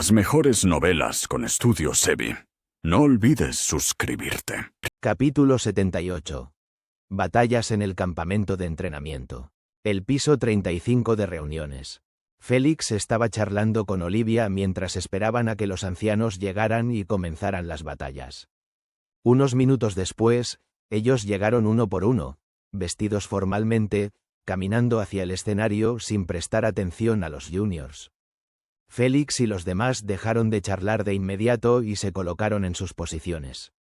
Las mejores novelas con Estudio Sebi. No olvides suscribirte. Capítulo 78. Batallas en el campamento de entrenamiento. El piso 35 de reuniones. Félix estaba charlando con Olivia mientras esperaban a que los ancianos llegaran y comenzaran las batallas. Unos minutos después, ellos llegaron uno por uno, vestidos formalmente, caminando hacia el escenario sin prestar atención a los juniors. Félix y los demás dejaron de charlar de inmediato y se colocaron en sus posiciones.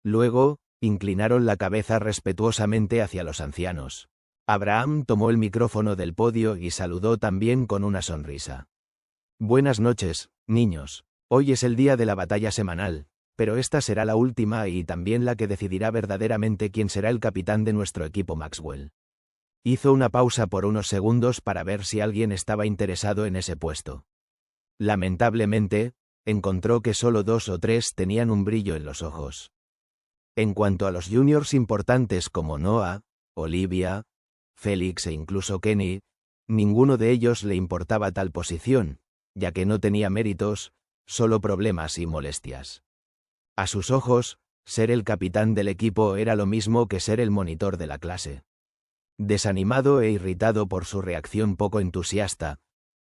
Luego, inclinaron la cabeza respetuosamente hacia los ancianos. Abraham tomó el micrófono del podio y saludó también con una sonrisa. Buenas noches, niños. Hoy es el día de la batalla semanal, pero esta será la última y también la que decidirá verdaderamente quién será el capitán de nuestro equipo Maxwell. Hizo una pausa por unos segundos para ver si alguien estaba interesado en ese puesto. Lamentablemente, encontró que solo 2 o 3 tenían un brillo en los ojos. En cuanto a los juniors importantes como Noah, Olivia, Félix e incluso Kenny, ninguno de ellos le importaba tal posición, ya que no tenía méritos, solo problemas y molestias. A sus ojos, ser el capitán del equipo era lo mismo que ser el monitor de la clase. Desanimado e irritado por su reacción poco entusiasta,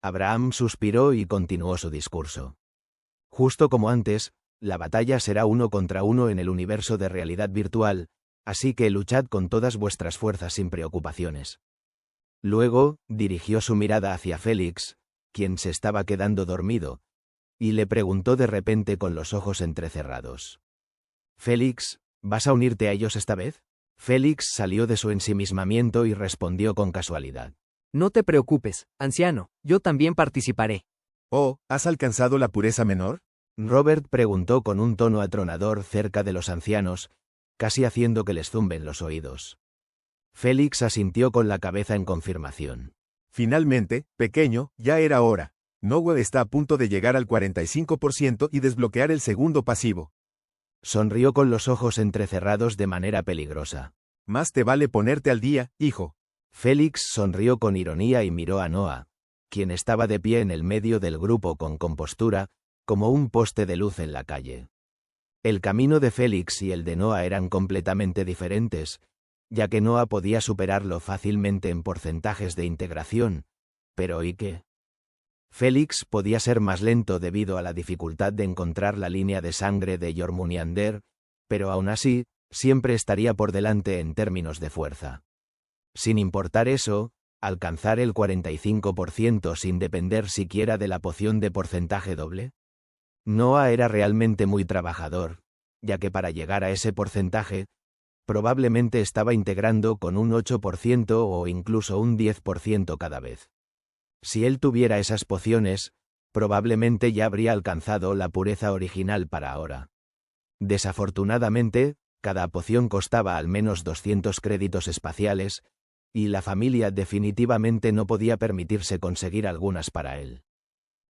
Abraham suspiró y continuó su discurso. Justo como antes, la batalla será 1 contra 1 en el universo de realidad virtual, así que luchad con todas vuestras fuerzas sin preocupaciones. Luego, dirigió su mirada hacia Félix, quien se estaba quedando dormido, y le preguntó de repente con los ojos entrecerrados. «Félix, ¿vas a unirte a ellos esta vez?» Félix salió de su ensimismamiento y respondió con casualidad. No te preocupes, anciano, yo también participaré. Oh, ¿has alcanzado la pureza menor? Robert preguntó con un tono atronador cerca de los ancianos, casi haciendo que les zumben los oídos. Félix asintió con la cabeza en confirmación. Finalmente, pequeño, ya era hora. Noah está a punto de llegar al 45% y desbloquear el segundo pasivo. Sonrió con los ojos entrecerrados de manera peligrosa. Más te vale ponerte al día, hijo. Félix sonrió con ironía y miró a Noah, quien estaba de pie en el medio del grupo con compostura, como un poste de luz en la calle. El camino de Félix y el de Noah eran completamente diferentes, ya que Noah podía superarlo fácilmente en porcentajes de integración, pero ¿y qué? Félix podía ser más lento debido a la dificultad de encontrar la línea de sangre de Jormungander, pero aún así, siempre estaría por delante en términos de fuerza. Sin importar eso, ¿alcanzar el 45% sin depender siquiera de la poción de porcentaje doble? Noah era realmente muy trabajador, ya que para llegar a ese porcentaje, probablemente estaba integrando con un 8% o incluso un 10% cada vez. Si él tuviera esas pociones, probablemente ya habría alcanzado la pureza original para ahora. Desafortunadamente, cada poción costaba al menos 200 créditos espaciales, y la familia definitivamente no podía permitirse conseguir algunas para él.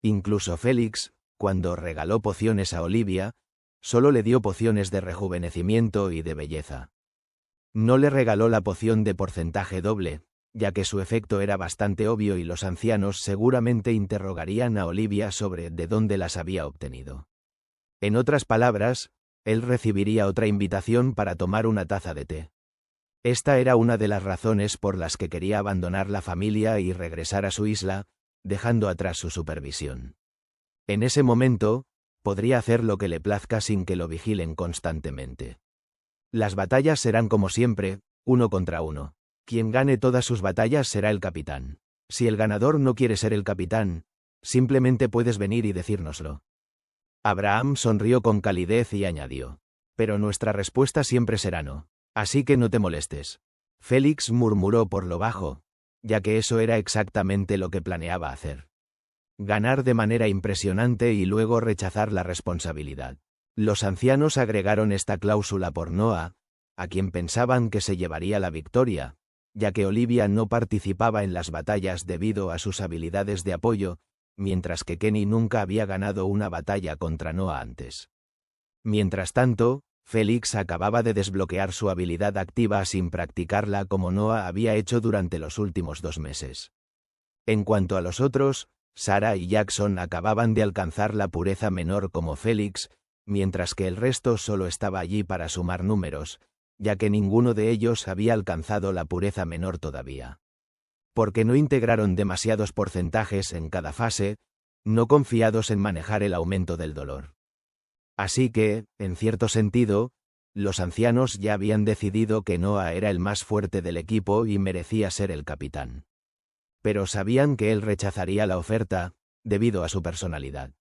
Incluso Félix, cuando regaló pociones a Olivia, solo le dio pociones de rejuvenecimiento y de belleza. No le regaló la poción de porcentaje doble, ya que su efecto era bastante obvio y los ancianos seguramente interrogarían a Olivia sobre de dónde las había obtenido. En otras palabras, él recibiría otra invitación para tomar una taza de té. Esta era una de las razones por las que quería abandonar la familia y regresar a su isla, dejando atrás su supervisión. En ese momento, podría hacer lo que le plazca sin que lo vigilen constantemente. Las batallas serán como siempre, 1 contra 1. Quien gane todas sus batallas será el capitán. Si el ganador no quiere ser el capitán, simplemente puedes venir y decírnoslo. Abraham sonrió con calidez y añadió. Pero nuestra respuesta siempre será no. Así que no te molestes. Félix murmuró por lo bajo, ya que eso era exactamente lo que planeaba hacer. Ganar de manera impresionante y luego rechazar la responsabilidad. Los ancianos agregaron esta cláusula por Noah, a quien pensaban que se llevaría la victoria, ya que Olivia no participaba en las batallas debido a sus habilidades de apoyo, mientras que Kenny nunca había ganado una batalla contra Noah antes. Mientras tanto, Félix acababa de desbloquear su habilidad activa sin practicarla como Noah había hecho durante los últimos 2 meses. En cuanto a los otros, Sarah y Jackson acababan de alcanzar la pureza menor como Felix, mientras que el resto solo estaba allí para sumar números, ya que ninguno de ellos había alcanzado la pureza menor todavía. Porque no integraron demasiados porcentajes en cada fase, no confiados en manejar el aumento del dolor. Así que, en cierto sentido, los ancianos ya habían decidido que Noah era el más fuerte del equipo y merecía ser el capitán. Pero sabían que él rechazaría la oferta, debido a su personalidad.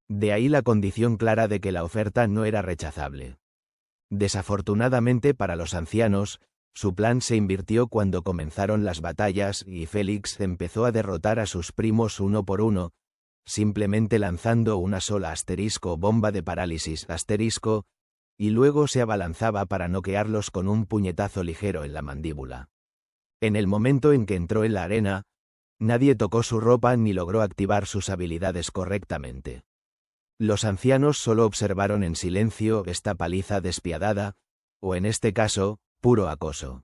De ahí la condición clara de que la oferta no era rechazable. Desafortunadamente para los ancianos, su plan se invirtió cuando comenzaron las batallas y Felix empezó a derrotar a sus primos uno por uno, simplemente lanzando una sola bomba de parálisis y luego se abalanzaba para noquearlos con un puñetazo ligero en la mandíbula. En el momento en que entró en la arena, nadie tocó su ropa ni logró activar sus habilidades correctamente. Los ancianos solo observaron en silencio esta paliza despiadada, o en este caso, puro acoso.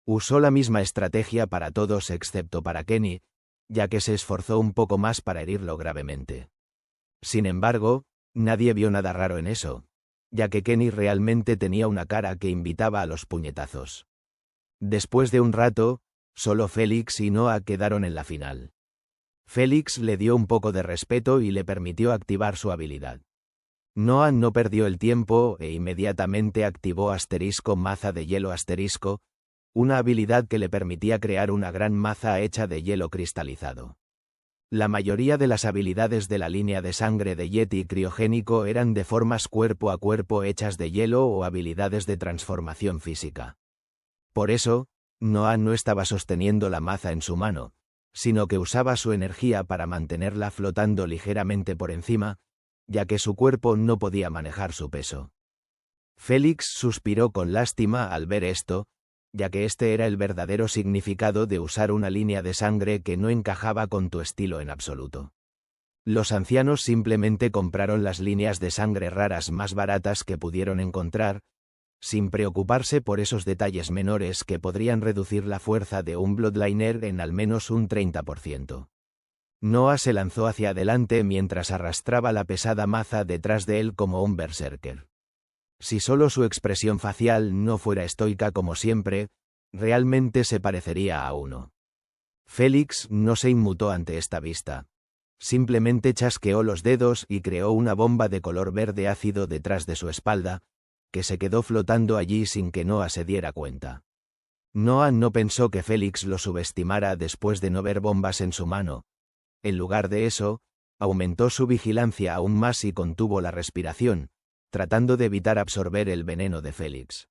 Usó la misma estrategia para todos excepto para Kenny, ya que se esforzó un poco más para herirlo gravemente. Sin embargo, nadie vio nada raro en eso, ya que Kenny realmente tenía una cara que invitaba a los puñetazos. Después de un rato, solo Felix y Noah quedaron en la final. Felix le dio un poco de respeto y le permitió activar su habilidad. Noah no perdió el tiempo e inmediatamente activó maza de hielo una habilidad que le permitía crear una gran maza hecha de hielo cristalizado. La mayoría de las habilidades de la línea de sangre de Yeti criogénico eran de formas cuerpo a cuerpo hechas de hielo o habilidades de transformación física. Por eso, Noah no estaba sosteniendo la maza en su mano, sino que usaba su energía para mantenerla flotando ligeramente por encima, ya que su cuerpo no podía manejar su peso. Felix suspiró con lástima al ver esto, ya que este era el verdadero significado de usar una línea de sangre que no encajaba con tu estilo en absoluto. Los ancianos simplemente compraron las líneas de sangre raras más baratas que pudieron encontrar, sin preocuparse por esos detalles menores que podrían reducir la fuerza de un Bloodliner en al menos un 30%. Noah se lanzó hacia adelante mientras arrastraba la pesada maza detrás de él como un berserker. Si solo su expresión facial no fuera estoica como siempre, realmente se parecería a uno. Felix no se inmutó ante esta vista. Simplemente chasqueó los dedos y creó una bomba de color verde ácido detrás de su espalda, que se quedó flotando allí sin que Noah se diera cuenta. Noah no pensó que Felix lo subestimara después de no ver bombas en su mano. En lugar de eso, aumentó su vigilancia aún más y contuvo la respiración, tratando de evitar absorber el veneno de Felix.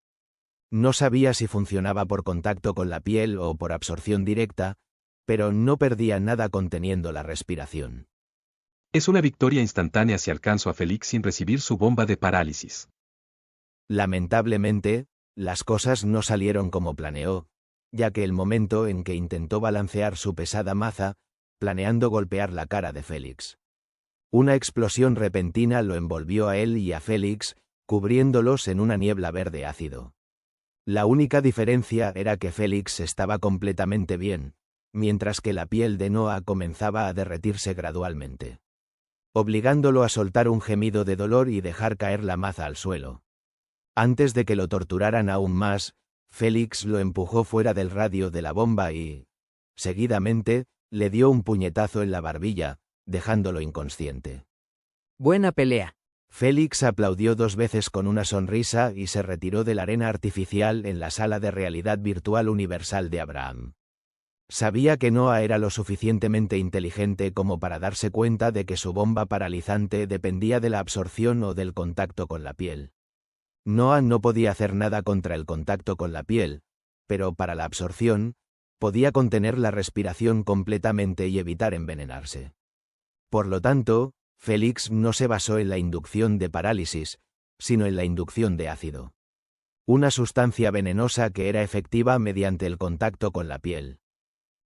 No sabía si funcionaba por contacto con la piel o por absorción directa, pero no perdía nada conteniendo la respiración. Es una victoria instantánea si alcanzo a Felix sin recibir su bomba de parálisis. Lamentablemente, las cosas no salieron como planeó, ya que el momento en que intentó balancear su pesada maza, planeando golpear la cara de Felix. Una explosión repentina lo envolvió a él y a Felix, cubriéndolos en una niebla verde ácido. La única diferencia era que Felix estaba completamente bien, mientras que la piel de Noah comenzaba a derretirse gradualmente, obligándolo a soltar un gemido de dolor y dejar caer la maza al suelo. Antes de que lo torturaran aún más, Felix lo empujó fuera del radio de la bomba y, seguidamente, le dio un puñetazo en la barbilla, dejándolo inconsciente. Buena pelea. Felix aplaudió 2 veces con una sonrisa y se retiró de la arena artificial en la sala de realidad virtual universal de Abraham. Sabía que Noah era lo suficientemente inteligente como para darse cuenta de que su bomba paralizante dependía de la absorción o del contacto con la piel. Noah no podía hacer nada contra el contacto con la piel, pero para la absorción, podía contener la respiración completamente y evitar envenenarse. Por lo tanto, Felix no se basó en la inducción de parálisis, sino en la inducción de ácido. Una sustancia venenosa que era efectiva mediante el contacto con la piel.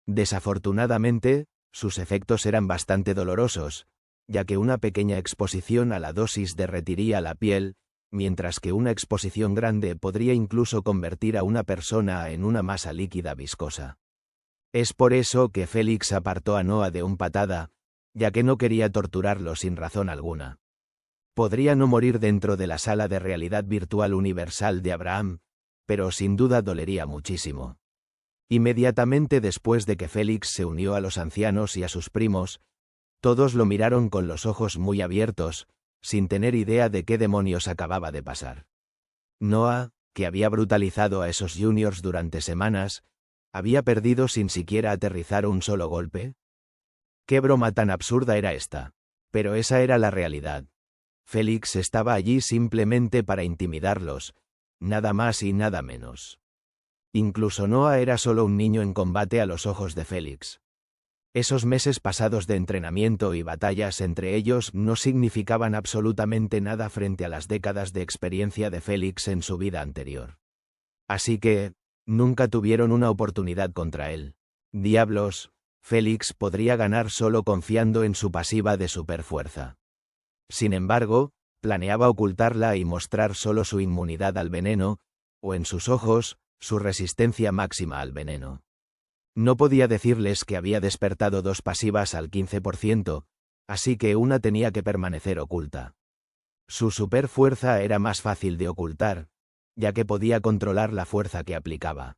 Desafortunadamente, sus efectos eran bastante dolorosos, ya que una pequeña exposición a la dosis derretiría la piel, mientras que una exposición grande podría incluso convertir a una persona en una masa líquida viscosa. Es por eso que Félix apartó a Noah de un patada, ya que no quería torturarlo sin razón alguna. Podría no morir dentro de la sala de realidad virtual universal de Abraham, pero sin duda dolería muchísimo. Inmediatamente después de que Félix se unió a los ancianos y a sus primos, todos lo miraron con los ojos muy abiertos, sin tener idea de qué demonios acababa de pasar. Noah, que había brutalizado a esos juniors durante semanas, ¿había perdido sin siquiera aterrizar un solo golpe? ¿Qué broma tan absurda era esta? Pero esa era la realidad. Félix estaba allí simplemente para intimidarlos, nada más y nada menos. Incluso Noah era solo un niño en combate a los ojos de Félix. Esos meses pasados de entrenamiento y batallas entre ellos no significaban absolutamente nada frente a las décadas de experiencia de Félix en su vida anterior. Así que, nunca tuvieron una oportunidad contra él. Diablos, Félix podría ganar solo confiando en su pasiva de superfuerza. Sin embargo, planeaba ocultarla y mostrar solo su inmunidad al veneno, o en sus ojos, su resistencia máxima al veneno. No podía decirles que había despertado dos pasivas al 15%, así que una tenía que permanecer oculta. Su superfuerza era más fácil de ocultar, ya que podía controlar la fuerza que aplicaba.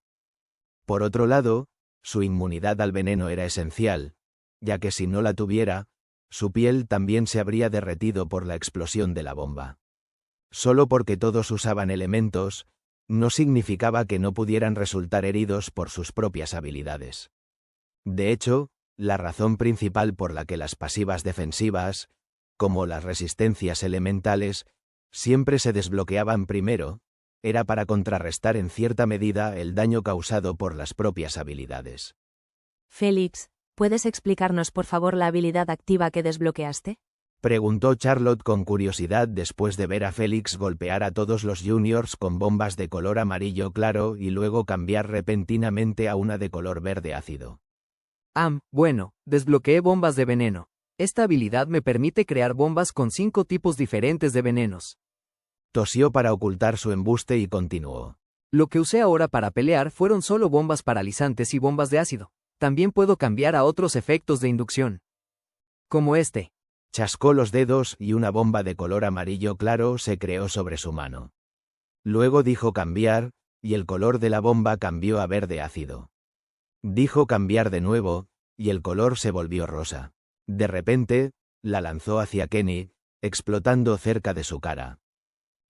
Por otro lado, su inmunidad al veneno era esencial, ya que si no la tuviera, su piel también se habría derretido por la explosión de la bomba. Solo porque todos usaban elementos, no significaba que no pudieran resultar heridos por sus propias habilidades. De hecho, la razón principal por la que las pasivas defensivas, como las resistencias elementales, siempre se desbloqueaban primero, era para contrarrestar en cierta medida el daño causado por las propias habilidades. Félix, ¿puedes explicarnos por favor la habilidad activa que desbloqueaste? Preguntó Charlotte con curiosidad después de ver a Félix golpear a todos los juniors con bombas de color amarillo claro y luego cambiar repentinamente a una de color verde ácido. Bueno, desbloqueé bombas de veneno. Esta habilidad me permite crear bombas con 5 tipos diferentes de venenos. Tosió para ocultar su embuste y continuó. Lo que usé ahora para pelear fueron solo bombas paralizantes y bombas de ácido. También puedo cambiar a otros efectos de inducción. Como este. Chascó los dedos y una bomba de color amarillo claro se creó sobre su mano. Luego dijo cambiar, y el color de la bomba cambió a verde ácido. Dijo cambiar de nuevo, y el color se volvió rosa. De repente, la lanzó hacia Kenny, explotando cerca de su cara.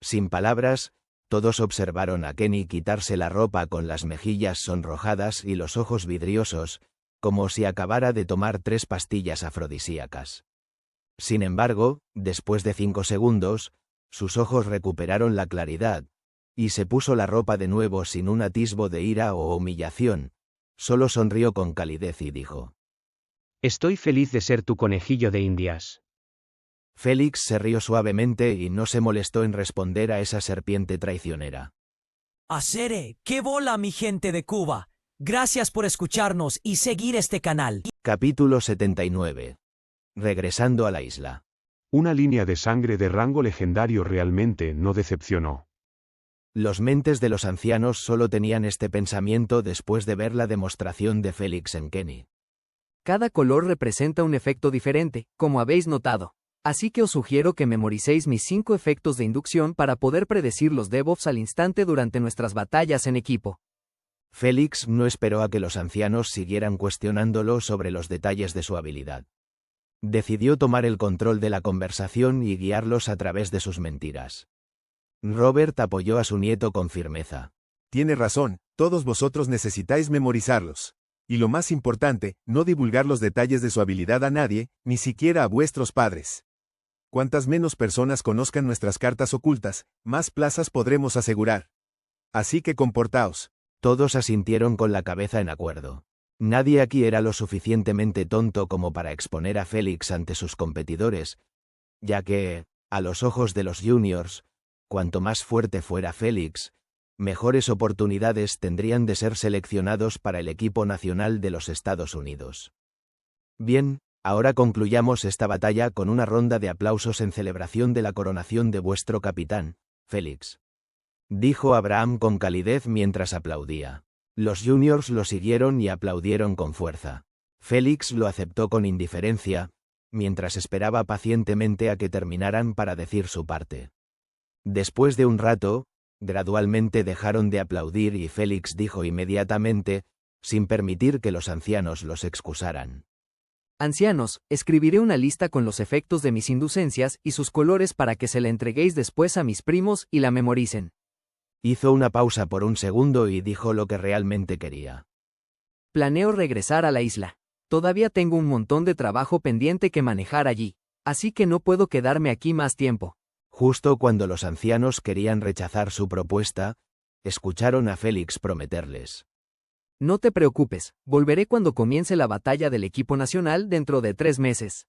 Sin palabras, todos observaron a Kenny quitarse la ropa con las mejillas sonrojadas y los ojos vidriosos, como si acabara de tomar 3 pastillas afrodisíacas. Sin embargo, después de 5 segundos, sus ojos recuperaron la claridad, y se puso la ropa de nuevo sin un atisbo de ira o humillación, solo sonrió con calidez y dijo: Estoy feliz de ser tu conejillo de Indias. Félix se rió suavemente y no se molestó en responder a esa serpiente traicionera. ¡Acere! ¡Qué bola, mi gente de Cuba! Gracias por escucharnos y seguir este canal. Capítulo 79. Regresando a la isla. Una línea de sangre de rango legendario realmente no decepcionó. Los mentes de los ancianos solo tenían este pensamiento después de ver la demostración de Félix en Kenny. Cada color representa un efecto diferente, como habéis notado. Así que os sugiero que memoricéis mis 5 efectos de inducción para poder predecir los debuffs al instante durante nuestras batallas en equipo. Félix no esperó a que los ancianos siguieran cuestionándolo sobre los detalles de su habilidad. Decidió tomar el control de la conversación y guiarlos a través de sus mentiras. Robert apoyó a su nieto con firmeza. Tiene razón, todos vosotros necesitáis memorizarlos. Y lo más importante, no divulgar los detalles de su habilidad a nadie, ni siquiera a vuestros padres. Cuantas menos personas conozcan nuestras cartas ocultas, más plazas podremos asegurar. Así que comportaos. Todos asintieron con la cabeza en acuerdo. Nadie aquí era lo suficientemente tonto como para exponer a Félix ante sus competidores, ya que, a los ojos de los juniors, cuanto más fuerte fuera Félix, mejores oportunidades tendrían de ser seleccionados para el equipo nacional de los Estados Unidos. Bien, ahora concluyamos esta batalla con una ronda de aplausos en celebración de la coronación de vuestro capitán, Félix. Dijo Abraham con calidez mientras aplaudía. Los juniors lo siguieron y aplaudieron con fuerza. Félix lo aceptó con indiferencia, mientras esperaba pacientemente a que terminaran para decir su parte. Después de un rato, gradualmente dejaron de aplaudir y Félix dijo inmediatamente, sin permitir que los ancianos los excusaran. Ancianos, escribiré una lista con los efectos de mis inducencias y sus colores para que se la entreguéis después a mis primos y la memoricen. Hizo una pausa por un segundo y dijo lo que realmente quería. Planeo regresar a la isla. Todavía tengo un montón de trabajo pendiente que manejar allí, así que no puedo quedarme aquí más tiempo. Justo cuando los ancianos querían rechazar su propuesta, escucharon a Félix prometerles. No te preocupes, volveré cuando comience la batalla del equipo nacional dentro de 3 meses.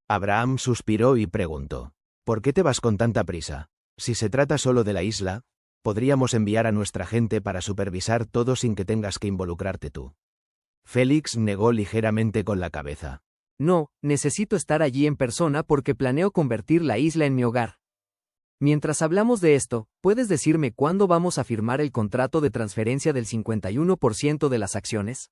Abraham suspiró y preguntó, ¿por qué te vas con tanta prisa? Si se trata solo de la isla, podríamos enviar a nuestra gente para supervisar todo sin que tengas que involucrarte tú. Félix negó ligeramente con la cabeza. No, necesito estar allí en persona porque planeo convertir la isla en mi hogar. Mientras hablamos de esto, ¿puedes decirme cuándo vamos a firmar el contrato de transferencia del 51% de las acciones?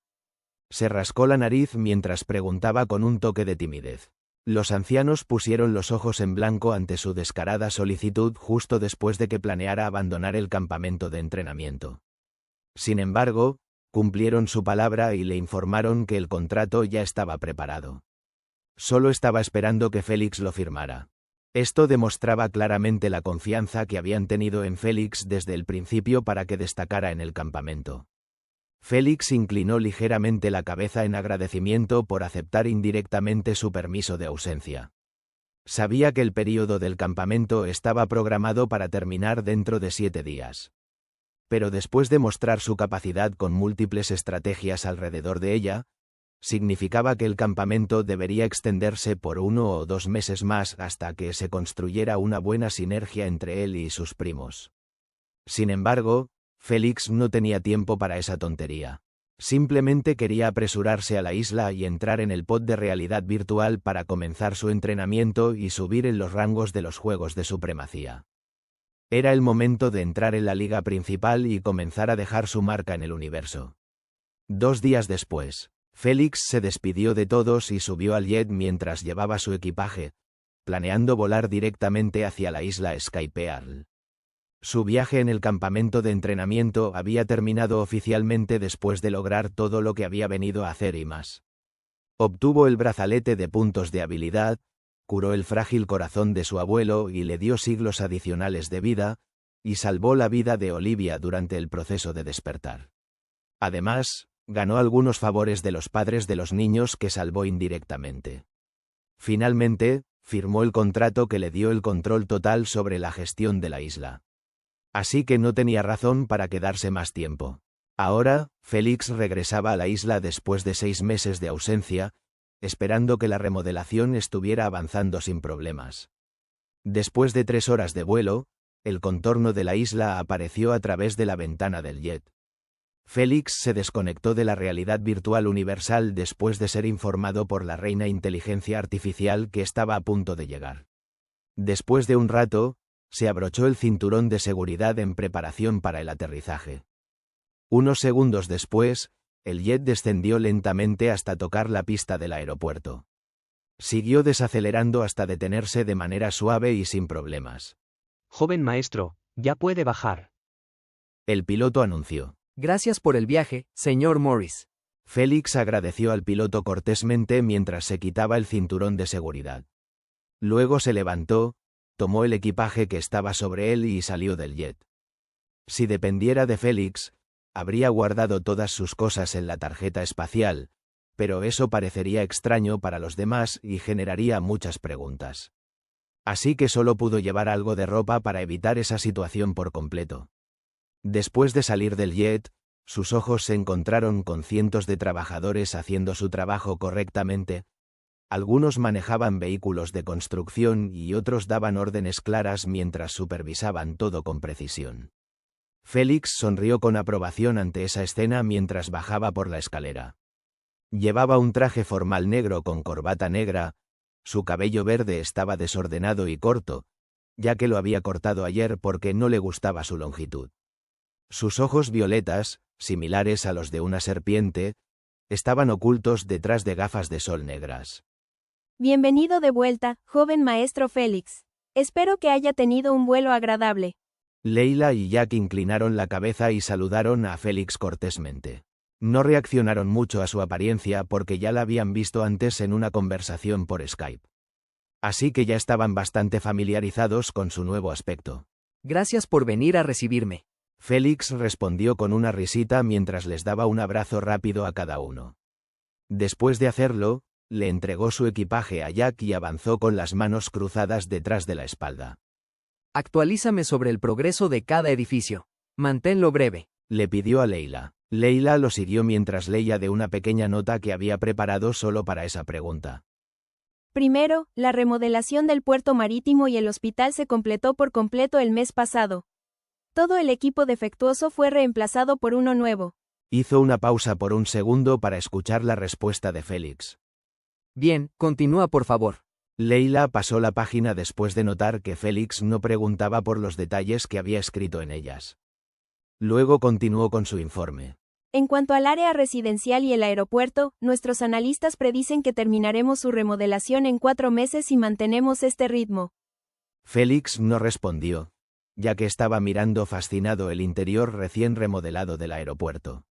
Se rascó la nariz mientras preguntaba con un toque de timidez. Los ancianos pusieron los ojos en blanco ante su descarada solicitud justo después de que planeara abandonar el campamento de entrenamiento. Sin embargo, cumplieron su palabra y le informaron que el contrato ya estaba preparado. Solo estaba esperando que Félix lo firmara. Esto demostraba claramente la confianza que habían tenido en Félix desde el principio para que destacara en el campamento. Félix inclinó ligeramente la cabeza en agradecimiento por aceptar indirectamente su permiso de ausencia. Sabía que el período del campamento estaba programado para terminar dentro de 7 días. Pero después de mostrar su capacidad con múltiples estrategias alrededor de ella, significaba que el campamento debería extenderse por 1 o 2 meses más hasta que se construyera una buena sinergia entre él y sus primos. Sin embargo, Félix no tenía tiempo para esa tontería. Simplemente quería apresurarse a la isla y entrar en el pod de realidad virtual para comenzar su entrenamiento y subir en los rangos de los Juegos de Supremacía. Era el momento de entrar en la liga principal y comenzar a dejar su marca en el universo. 2 días después, Félix se despidió de todos y subió al jet mientras llevaba su equipaje, planeando volar directamente hacia la isla Skypearl. Su viaje en el campamento de entrenamiento había terminado oficialmente después de lograr todo lo que había venido a hacer y más. Obtuvo el brazalete de puntos de habilidad, curó el frágil corazón de su abuelo y le dio siglos adicionales de vida, y salvó la vida de Olivia durante el proceso de despertar. Además, ganó algunos favores de los padres de los niños que salvó indirectamente. Finalmente, firmó el contrato que le dio el control total sobre la gestión de la isla. Así que no tenía razón para quedarse más tiempo. Ahora, Félix regresaba a la isla después de 6 meses de ausencia, esperando que la remodelación estuviera avanzando sin problemas. Después de 3 horas de vuelo, el contorno de la isla apareció a través de la ventana del jet. Félix se desconectó de la realidad virtual universal después de ser informado por la reina inteligencia artificial que estaba a punto de llegar. Después de un rato, se abrochó el cinturón de seguridad en preparación para el aterrizaje. Unos segundos después, el jet descendió lentamente hasta tocar la pista del aeropuerto. Siguió desacelerando hasta detenerse de manera suave y sin problemas. Joven maestro, ya puede bajar. El piloto anunció. Gracias por el viaje, señor Morris. Félix agradeció al piloto cortésmente mientras se quitaba el cinturón de seguridad. Luego se levantó, tomó el equipaje que estaba sobre él y salió del jet. Si dependiera de Félix, habría guardado todas sus cosas en la tarjeta espacial, pero eso parecería extraño para los demás y generaría muchas preguntas. Así que solo pudo llevar algo de ropa para evitar esa situación por completo. Después de salir del jet, sus ojos se encontraron con cientos de trabajadores haciendo su trabajo correctamente. Algunos manejaban vehículos de construcción y otros daban órdenes claras mientras supervisaban todo con precisión. Félix sonrió con aprobación ante esa escena mientras bajaba por la escalera. Llevaba un traje formal negro con corbata negra, su cabello verde estaba desordenado y corto, ya que lo había cortado ayer porque no le gustaba su longitud. Sus ojos violetas, similares a los de una serpiente, estaban ocultos detrás de gafas de sol negras. Bienvenido de vuelta, joven maestro Félix. Espero que haya tenido un vuelo agradable. Leila y Jack inclinaron la cabeza y saludaron a Félix cortésmente. No reaccionaron mucho a su apariencia porque ya la habían visto antes en una conversación por Skype. Así que ya estaban bastante familiarizados con su nuevo aspecto. Gracias por venir a recibirme. Félix respondió con una risita mientras les daba un abrazo rápido a cada uno. Después de hacerlo, le entregó su equipaje a Jack y avanzó con las manos cruzadas detrás de la espalda. Actualízame sobre el progreso de cada edificio. Manténlo breve. Le pidió a Leila. Leila lo siguió mientras leía de una pequeña nota que había preparado solo para esa pregunta. Primero, la remodelación del puerto marítimo y el hospital se completó por completo el mes pasado. Todo el equipo defectuoso fue reemplazado por uno nuevo. Hizo una pausa por un segundo para escuchar la respuesta de Félix. Bien, continúa por favor. Leila pasó la página después de notar que Félix no preguntaba por los detalles que había escrito en ellas. Luego continuó con su informe. En cuanto al área residencial y el aeropuerto, nuestros analistas predicen que terminaremos su remodelación en 4 meses si mantenemos este ritmo. Félix no respondió, ya que estaba mirando fascinado el interior recién remodelado del aeropuerto.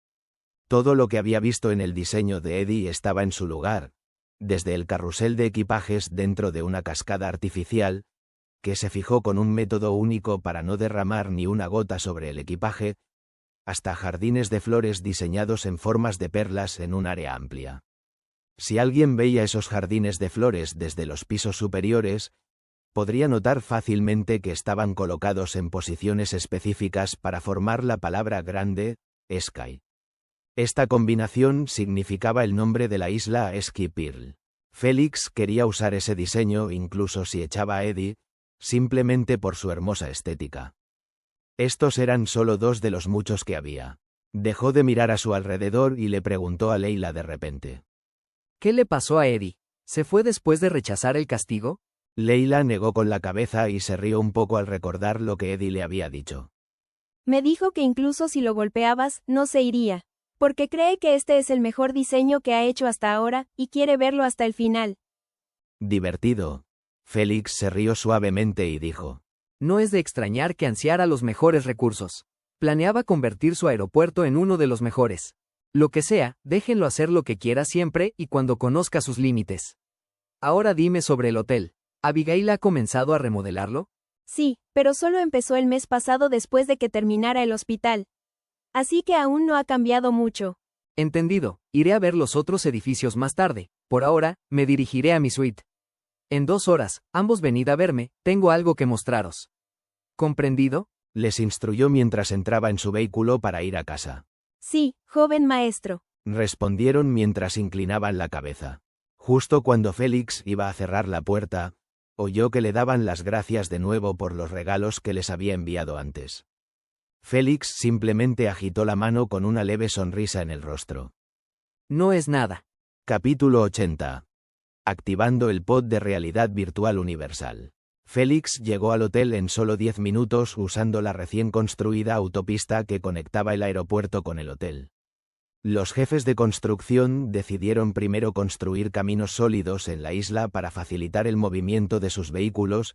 Todo lo que había visto en el diseño de Eddie estaba en su lugar, desde el carrusel de equipajes dentro de una cascada artificial, que se fijó con un método único para no derramar ni una gota sobre el equipaje, hasta jardines de flores diseñados en formas de perlas en un área amplia. Si alguien veía esos jardines de flores desde los pisos superiores, podría notar fácilmente que estaban colocados en posiciones específicas para formar la palabra grande, Sky. Esta combinación significaba el nombre de la isla Ski Pearl. Félix quería usar ese diseño incluso si echaba a Eddie, simplemente por su hermosa estética. Estos eran solo 2 de los muchos que había. Dejó de mirar a su alrededor y le preguntó a Leila de repente. ¿Qué le pasó a Eddie? ¿Se fue después de rechazar el castigo? Leila negó con la cabeza y se rió un poco al recordar lo que Eddie le había dicho. Me dijo que incluso si lo golpeabas, no se iría. Porque cree que este es el mejor diseño que ha hecho hasta ahora, y quiere verlo hasta el final. Divertido. Félix se rió suavemente y dijo. No es de extrañar que ansiara los mejores recursos. Planeaba convertir su aeropuerto en uno de los mejores. Lo que sea, déjenlo hacer lo que quiera siempre y cuando conozca sus límites. Ahora dime sobre el hotel. ¿Abigail ha comenzado a remodelarlo? Sí, pero solo empezó el mes pasado después de que terminara el hospital. Así que aún no ha cambiado mucho. Entendido, iré a ver los otros edificios más tarde. Por ahora, me dirigiré a mi suite. En 2 horas, ambos venid a verme, tengo algo que mostraros. ¿Comprendido? Les instruyó mientras entraba en su vehículo para ir a casa. Sí, joven maestro. Respondieron mientras inclinaban la cabeza. Justo cuando Félix iba a cerrar la puerta, oyó que le daban las gracias de nuevo por los regalos que les había enviado antes. Félix simplemente agitó la mano con una leve sonrisa en el rostro. No es nada. Capítulo 80. Activando el pod de realidad virtual universal. Félix llegó al hotel en solo 10 minutos usando la recién construida autopista que conectaba el aeropuerto con el hotel. Los jefes de construcción decidieron primero construir caminos sólidos en la isla para facilitar el movimiento de sus vehículos,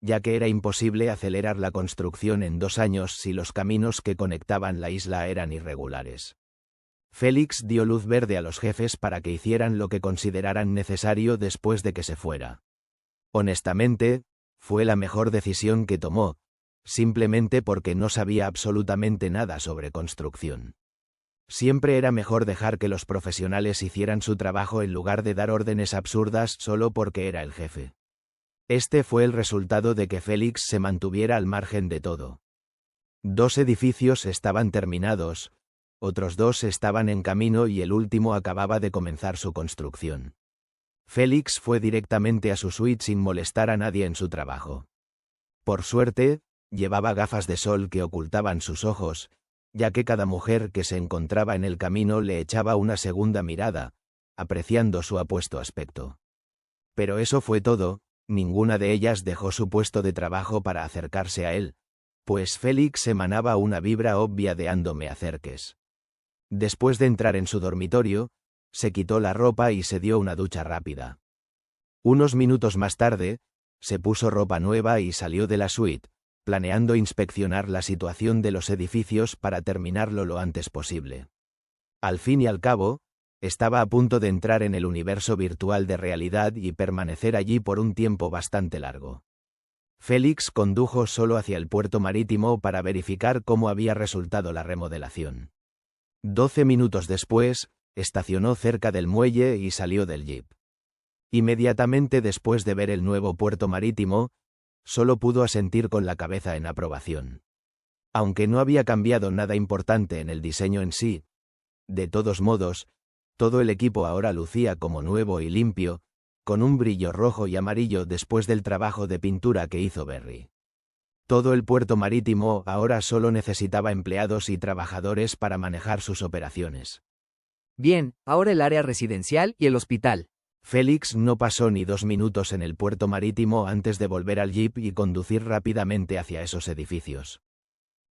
ya que era imposible acelerar la construcción en 2 años si los caminos que conectaban la isla eran irregulares. Félix dio luz verde a los jefes para que hicieran lo que consideraran necesario después de que se fuera. Honestamente, fue la mejor decisión que tomó, simplemente porque no sabía absolutamente nada sobre construcción. Siempre era mejor dejar que los profesionales hicieran su trabajo en lugar de dar órdenes absurdas solo porque era el jefe. Este fue el resultado de que Félix se mantuviera al margen de todo. 2 edificios estaban terminados, otros 2 estaban en camino y el último acababa de comenzar su construcción. Félix fue directamente a su suite sin molestar a nadie en su trabajo. Por suerte, llevaba gafas de sol que ocultaban sus ojos, ya que cada mujer que se encontraba en el camino le echaba una segunda mirada, apreciando su apuesto aspecto. Pero eso fue todo, ninguna de ellas dejó su puesto de trabajo para acercarse a él, pues Félix emanaba una vibra obvia de "ando me acerques". Después de entrar en su dormitorio, se quitó la ropa y se dio una ducha rápida. Unos minutos más tarde, se puso ropa nueva y salió de la suite, planeando inspeccionar la situación de los edificios para terminarlo lo antes posible. Al fin y al cabo, estaba a punto de entrar en el universo virtual de realidad y permanecer allí por un tiempo bastante largo. Félix condujo solo hacia el puerto marítimo para verificar cómo había resultado la remodelación. 12 minutos después, estacionó cerca del muelle y salió del jeep. Inmediatamente después de ver el nuevo puerto marítimo, solo pudo asentir con la cabeza en aprobación. Aunque no había cambiado nada importante en el diseño en sí, de todos modos, todo el equipo ahora lucía como nuevo y limpio, con un brillo rojo y amarillo después del trabajo de pintura que hizo Berry. Todo el puerto marítimo ahora solo necesitaba empleados y trabajadores para manejar sus operaciones. Bien, ahora el área residencial y el hospital. Félix no pasó ni 2 minutos en el puerto marítimo antes de volver al jeep y conducir rápidamente hacia esos edificios.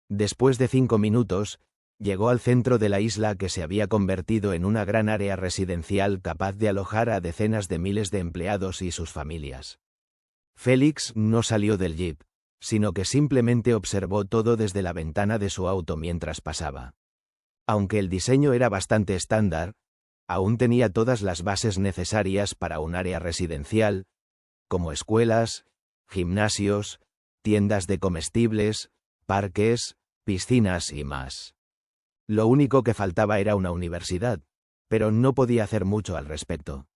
Después de 5 minutos, llegó al centro de la isla que se había convertido en una gran área residencial capaz de alojar a decenas de miles de empleados y sus familias. Félix no salió del jeep, sino que simplemente observó todo desde la ventana de su auto mientras pasaba. Aunque el diseño era bastante estándar, aún tenía todas las bases necesarias para un área residencial, como escuelas, gimnasios, tiendas de comestibles, parques, piscinas y más. Lo único que faltaba era una universidad, pero no podía hacer mucho al respecto.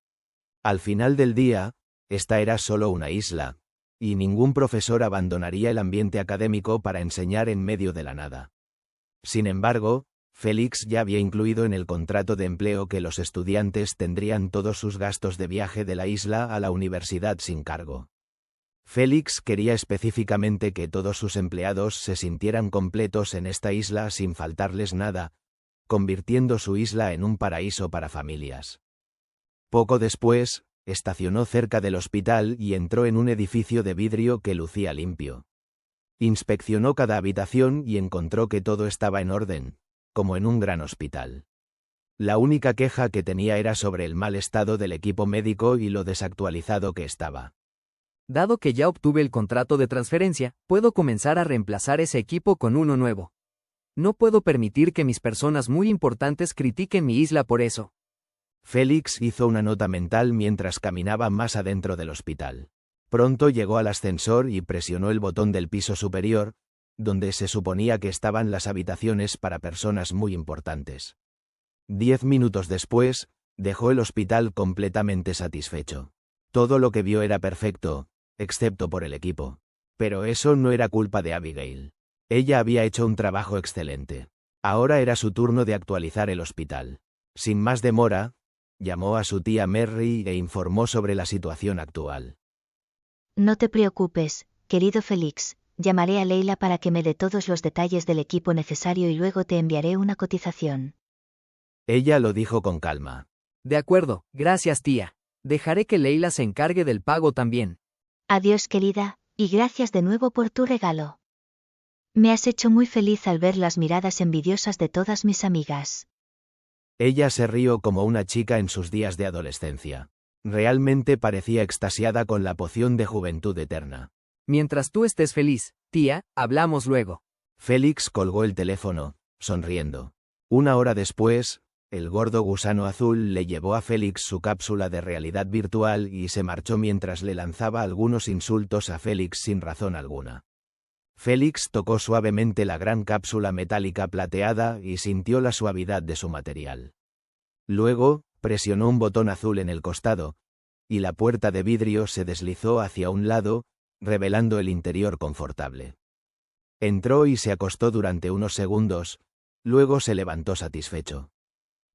Al final del día, esta era solo una isla, y ningún profesor abandonaría el ambiente académico para enseñar en medio de la nada. Sin embargo, Félix ya había incluido en el contrato de empleo que los estudiantes tendrían todos sus gastos de viaje de la isla a la universidad sin cargo. Félix quería específicamente que todos sus empleados se sintieran completos en esta isla sin faltarles nada, convirtiendo su isla en un paraíso para familias. Poco después, estacionó cerca del hospital y entró en un edificio de vidrio que lucía limpio. Inspeccionó cada habitación y encontró que todo estaba en orden, como en un gran hospital. La única queja que tenía era sobre el mal estado del equipo médico y lo desactualizado que estaba. Dado que ya obtuve el contrato de transferencia, puedo comenzar a reemplazar ese equipo con uno nuevo. No puedo permitir que mis personas muy importantes critiquen mi isla por eso. Félix hizo una nota mental mientras caminaba más adentro del hospital. Pronto llegó al ascensor y presionó el botón del piso superior, donde se suponía que estaban las habitaciones para personas muy importantes. 10 minutos después, dejó el hospital completamente satisfecho. Todo lo que vio era perfecto, excepto por el equipo. Pero eso no era culpa de Abigail. Ella había hecho un trabajo excelente. Ahora era su turno de actualizar el hospital. Sin más demora, llamó a su tía Mary e informó sobre la situación actual. No te preocupes, querido Félix. Llamaré a Leila para que me dé todos los detalles del equipo necesario y luego te enviaré una cotización. Ella lo dijo con calma. De acuerdo, gracias tía. Dejaré que Leila se encargue del pago también. Adiós querida, y gracias de nuevo por tu regalo. Me has hecho muy feliz al ver las miradas envidiosas de todas mis amigas. Ella se rió como una chica en sus días de adolescencia. Realmente parecía extasiada con la poción de juventud eterna. Mientras tú estés feliz, tía, hablamos luego. Félix colgó el teléfono, sonriendo. 1 hora después, el gordo gusano azul le llevó a Félix su cápsula de realidad virtual y se marchó mientras le lanzaba algunos insultos a Félix sin razón alguna. Félix tocó suavemente la gran cápsula metálica plateada y sintió la suavidad de su material. Luego, presionó un botón azul en el costado, y la puerta de vidrio se deslizó hacia un lado, revelando el interior confortable. Entró y se acostó durante unos segundos, luego se levantó satisfecho.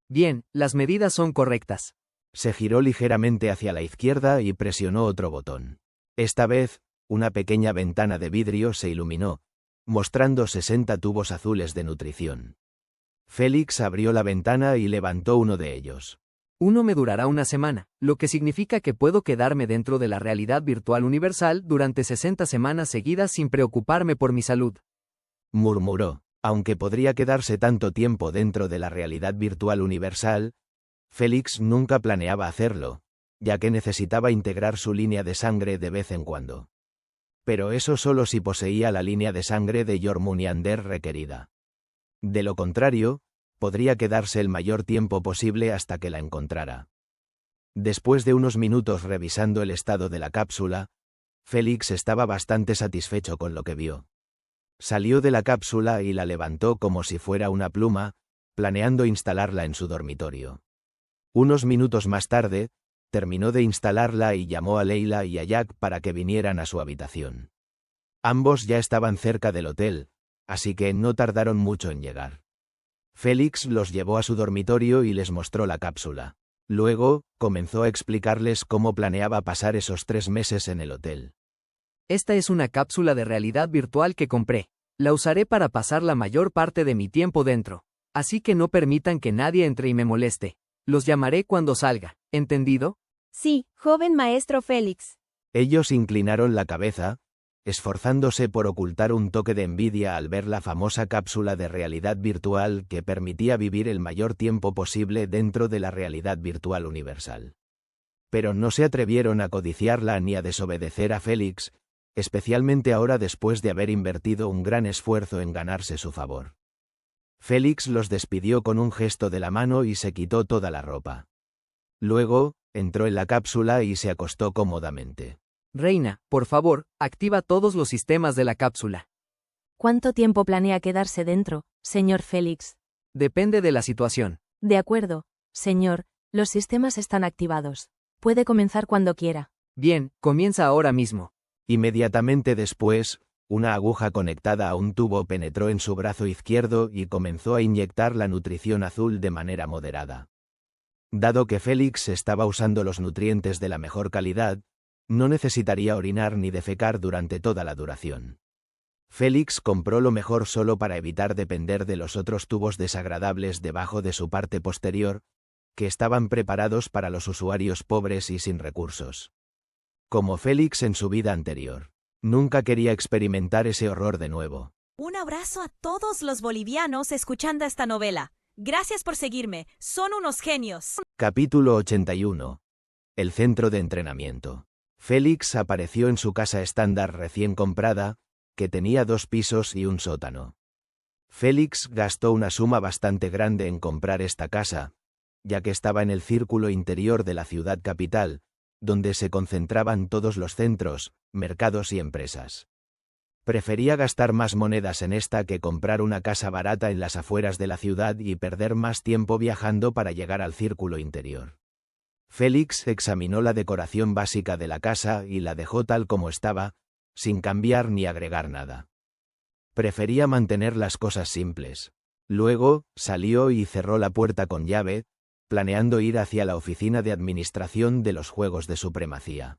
Bien, las medidas son correctas. Se giró ligeramente hacia la izquierda y presionó otro botón. Esta vez, una pequeña ventana de vidrio se iluminó, mostrando 60 tubos azules de nutrición. Félix abrió la ventana y levantó uno de ellos. Uno me durará una semana, lo que significa que puedo quedarme dentro de la realidad virtual universal durante 60 semanas seguidas sin preocuparme por mi salud. Murmuró. Aunque podría quedarse tanto tiempo dentro de la realidad virtual universal, Félix nunca planeaba hacerlo, ya que necesitaba integrar su línea de sangre de vez en cuando. Pero eso solo si poseía la línea de sangre de Jormungander requerida. De lo contrario, podría quedarse el mayor tiempo posible hasta que la encontrara. Después de unos minutos revisando el estado de la cápsula, Félix estaba bastante satisfecho con lo que vio. Salió de la cápsula y la levantó como si fuera una pluma, planeando instalarla en su dormitorio. Unos minutos más tarde, terminó de instalarla y llamó a Leila y a Jack para que vinieran a su habitación. Ambos ya estaban cerca del hotel, así que no tardaron mucho en llegar. Félix los llevó a su dormitorio y les mostró la cápsula. Luego, comenzó a explicarles cómo planeaba pasar esos 3 meses en el hotel. Esta es una cápsula de realidad virtual que compré. La usaré para pasar la mayor parte de mi tiempo dentro. Así que no permitan que nadie entre y me moleste. Los llamaré cuando salga, ¿entendido? Sí, joven maestro Félix. Ellos inclinaron la cabeza, esforzándose por ocultar un toque de envidia al ver la famosa cápsula de realidad virtual que permitía vivir el mayor tiempo posible dentro de la realidad virtual universal. Pero no se atrevieron a codiciarla ni a desobedecer a Félix, especialmente ahora después de haber invertido un gran esfuerzo en ganarse su favor. Félix los despidió con un gesto de la mano y se quitó toda la ropa. Luego, entró en la cápsula y se acostó cómodamente. Reina, por favor, activa todos los sistemas de la cápsula. ¿Cuánto tiempo planea quedarse dentro, señor Félix? Depende de la situación. De acuerdo, señor, los sistemas están activados. Puede comenzar cuando quiera. Bien, comienza ahora mismo. Inmediatamente después, una aguja conectada a un tubo penetró en su brazo izquierdo y comenzó a inyectar la nutrición azul de manera moderada. Dado que Félix estaba usando los nutrientes de la mejor calidad, no necesitaría orinar ni defecar durante toda la duración. Félix compró lo mejor solo para evitar depender de los otros tubos desagradables debajo de su parte posterior, que estaban preparados para los usuarios pobres y sin recursos. Como Félix en su vida anterior, nunca quería experimentar ese horror de nuevo. Un abrazo a todos los bolivianos escuchando esta novela. Gracias por seguirme, son unos genios. Capítulo 81. El centro de entrenamiento. Félix apareció en su casa estándar recién comprada, que tenía 2 pisos y un sótano. Félix gastó una suma bastante grande en comprar esta casa, ya que estaba en el círculo interior de la ciudad capital, donde se concentraban todos los centros, mercados y empresas. Prefería gastar más monedas en esta que comprar una casa barata en las afueras de la ciudad y perder más tiempo viajando para llegar al círculo interior. Félix examinó la decoración básica de la casa y la dejó tal como estaba, sin cambiar ni agregar nada. Prefería mantener las cosas simples. Luego, salió y cerró la puerta con llave, planeando ir hacia la oficina de administración de los Juegos de Supremacía.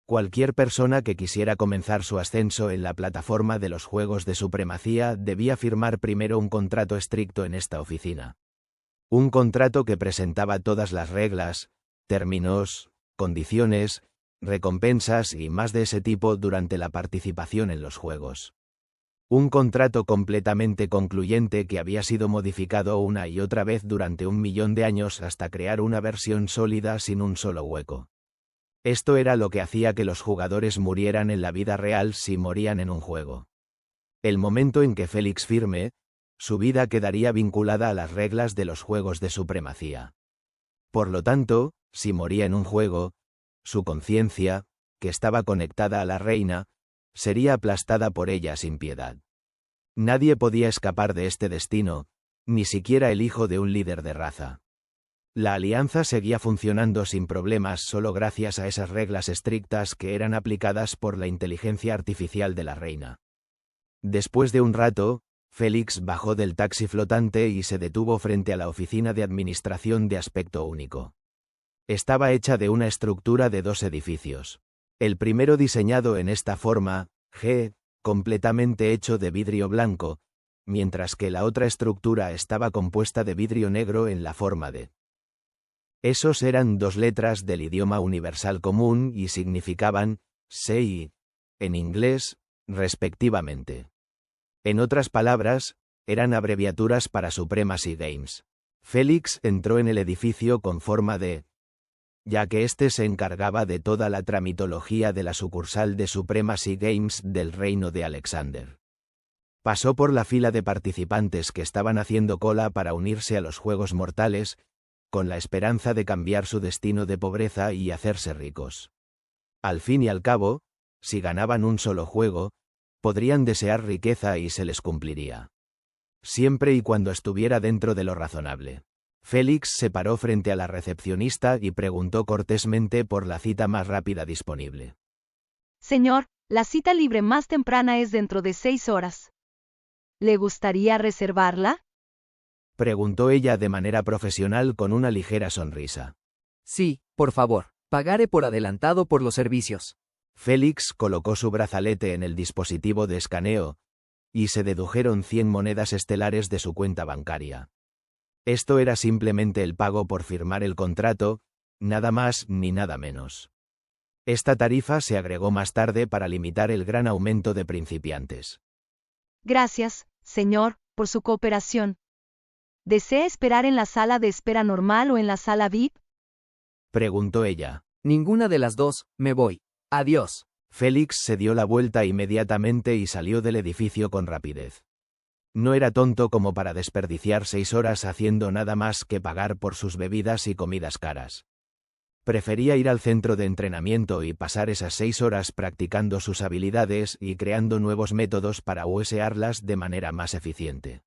Cualquier persona que quisiera comenzar su ascenso en la plataforma de los Juegos de Supremacía debía firmar primero un contrato estricto en esta oficina. Un contrato que presentaba todas las reglas, términos, condiciones, recompensas y más de ese tipo durante la participación en los Juegos. Un contrato completamente concluyente que había sido modificado una y otra vez durante 1.000.000 de años hasta crear una versión sólida sin un solo hueco. Esto era lo que hacía que los jugadores murieran en la vida real si morían en un juego. El momento en que Félix firme, su vida quedaría vinculada a las reglas de los Juegos de Supremacía. Por lo tanto, si moría en un juego, su conciencia, que estaba conectada a la reina, sería aplastada por ella sin piedad. Nadie podía escapar de este destino, ni siquiera el hijo de un líder de raza. La alianza seguía funcionando sin problemas solo gracias a esas reglas estrictas que eran aplicadas por la inteligencia artificial de la reina. Después de un rato, Félix bajó del taxi flotante y se detuvo frente a la oficina de administración de aspecto único. Estaba hecha de una estructura de 2 edificios. El primero diseñado en esta forma, G, completamente hecho de vidrio blanco, mientras que la otra estructura estaba compuesta de vidrio negro en la forma de. Esos eran 2 letras del idioma universal común y significaban se y en inglés, respectivamente. En otras palabras, Eran abreviaturas para Supremacy Games. Félix entró en el edificio con forma de, ya que éste se encargaba de toda la tramitología de la sucursal de Supremacy Games del reino de Alexander. Pasó por la fila de participantes que estaban haciendo cola para unirse a los Juegos Mortales, con la esperanza de cambiar su destino de pobreza y hacerse ricos. Al fin y al cabo, si ganaban un solo juego, podrían desear riqueza y se les cumpliría. Siempre y cuando estuviera dentro de lo razonable. Félix se paró frente a la recepcionista y preguntó cortésmente por la cita más rápida disponible. Señor, la cita libre más temprana es dentro de 6 horas. ¿Le gustaría reservarla? Preguntó ella de manera profesional con una ligera sonrisa. Sí, por favor, pagaré por adelantado por los servicios. Félix colocó su brazalete en el dispositivo de escaneo, y se dedujeron 100 monedas estelares de su cuenta bancaria. Esto era simplemente el pago por firmar el contrato, nada más ni nada menos. Esta tarifa se agregó más tarde para limitar el gran aumento de principiantes. Gracias, señor, por su cooperación. ¿Desea esperar en la sala de espera normal o en la sala VIP? Preguntó ella. Ninguna de las dos, me voy. Adiós. Félix se dio la vuelta inmediatamente y salió del edificio con rapidez. No era tonto como para desperdiciar 6 horas haciendo nada más que pagar por sus bebidas y comidas caras. Prefería ir al centro de entrenamiento y pasar esas 6 horas practicando sus habilidades y creando nuevos métodos para usearlas de manera más eficiente.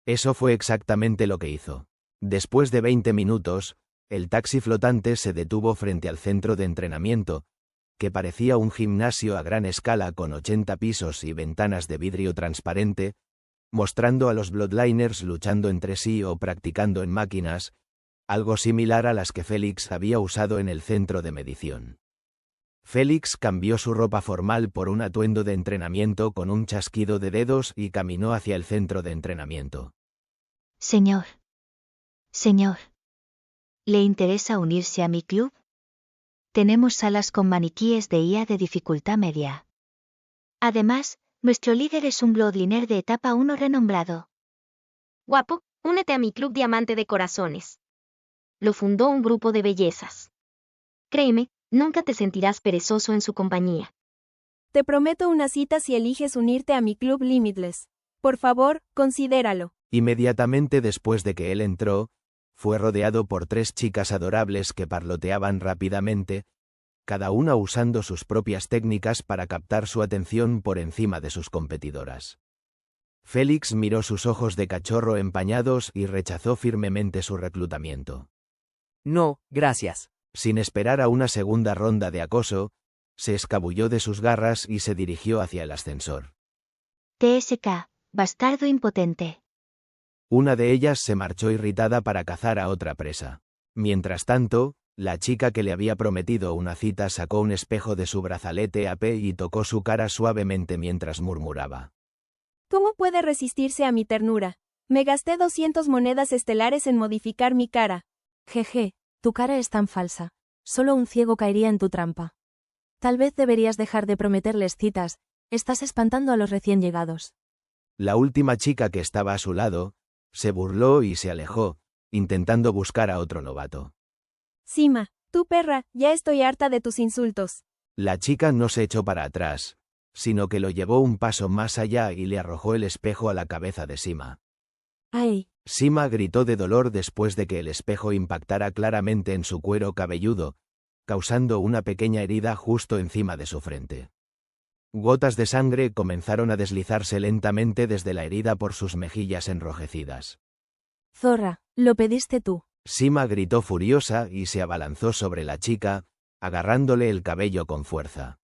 Eso fue exactamente lo que hizo. Después de 20 minutos, el taxi flotante se detuvo frente al centro de entrenamiento, que parecía un gimnasio a gran escala con 80 pisos y ventanas de vidrio transparente, mostrando a los Bloodliners luchando entre sí o practicando en máquinas, algo similar a las que Félix había usado en el centro de medición. Félix cambió su ropa formal por un atuendo de entrenamiento con un chasquido de dedos y caminó hacia el centro de entrenamiento. Señor. Señor. ¿Le interesa unirse a mi club? Tenemos salas con maniquíes de IA de dificultad media. Además, nuestro líder es un Bloodliner de etapa 1 renombrado. Guapo, únete a mi club Diamante de Corazones. Lo fundó un grupo de bellezas. Créeme, nunca te sentirás perezoso en su compañía. Te prometo una cita si eliges unirte a mi club Limitless. Por favor, considéralo. Inmediatamente después de que él entró, fue rodeado por 3 chicas adorables que parloteaban rápidamente, cada una usando sus propias técnicas para captar su atención por encima de sus competidoras. Félix miró sus ojos de cachorro empañados y rechazó firmemente su reclutamiento. No, gracias. Sin esperar a una segunda ronda de acoso, se escabulló de sus garras y se dirigió hacia el ascensor. TSK, bastardo impotente. Una de ellas se marchó irritada para cazar a otra presa. Mientras tanto, la chica que le había prometido una cita sacó un espejo de su brazalete AP y tocó su cara suavemente mientras murmuraba. ¿Cómo puede resistirse a mi ternura? Me gasté 200 monedas estelares en modificar mi cara. Jeje, tu cara es tan falsa. Solo un ciego caería en tu trampa. Tal vez deberías dejar de prometerles citas, estás espantando a los recién llegados. La última chica que estaba a su lado, se burló y se alejó, intentando buscar a otro novato. Sima, tú perra, ya estoy harta de tus insultos. La chica no se echó para atrás, sino que lo llevó un paso más allá y le arrojó el espejo a la cabeza de Sima. ¡Ay! Sima gritó de dolor después de que el espejo impactara claramente en su cuero cabelludo, causando una pequeña herida justo encima de su frente. Gotas de sangre comenzaron a deslizarse lentamente desde la herida por sus mejillas enrojecidas. Zorra, lo pediste tú. Sima gritó furiosa y se abalanzó sobre la chica, agarrándole el cabello con fuerza.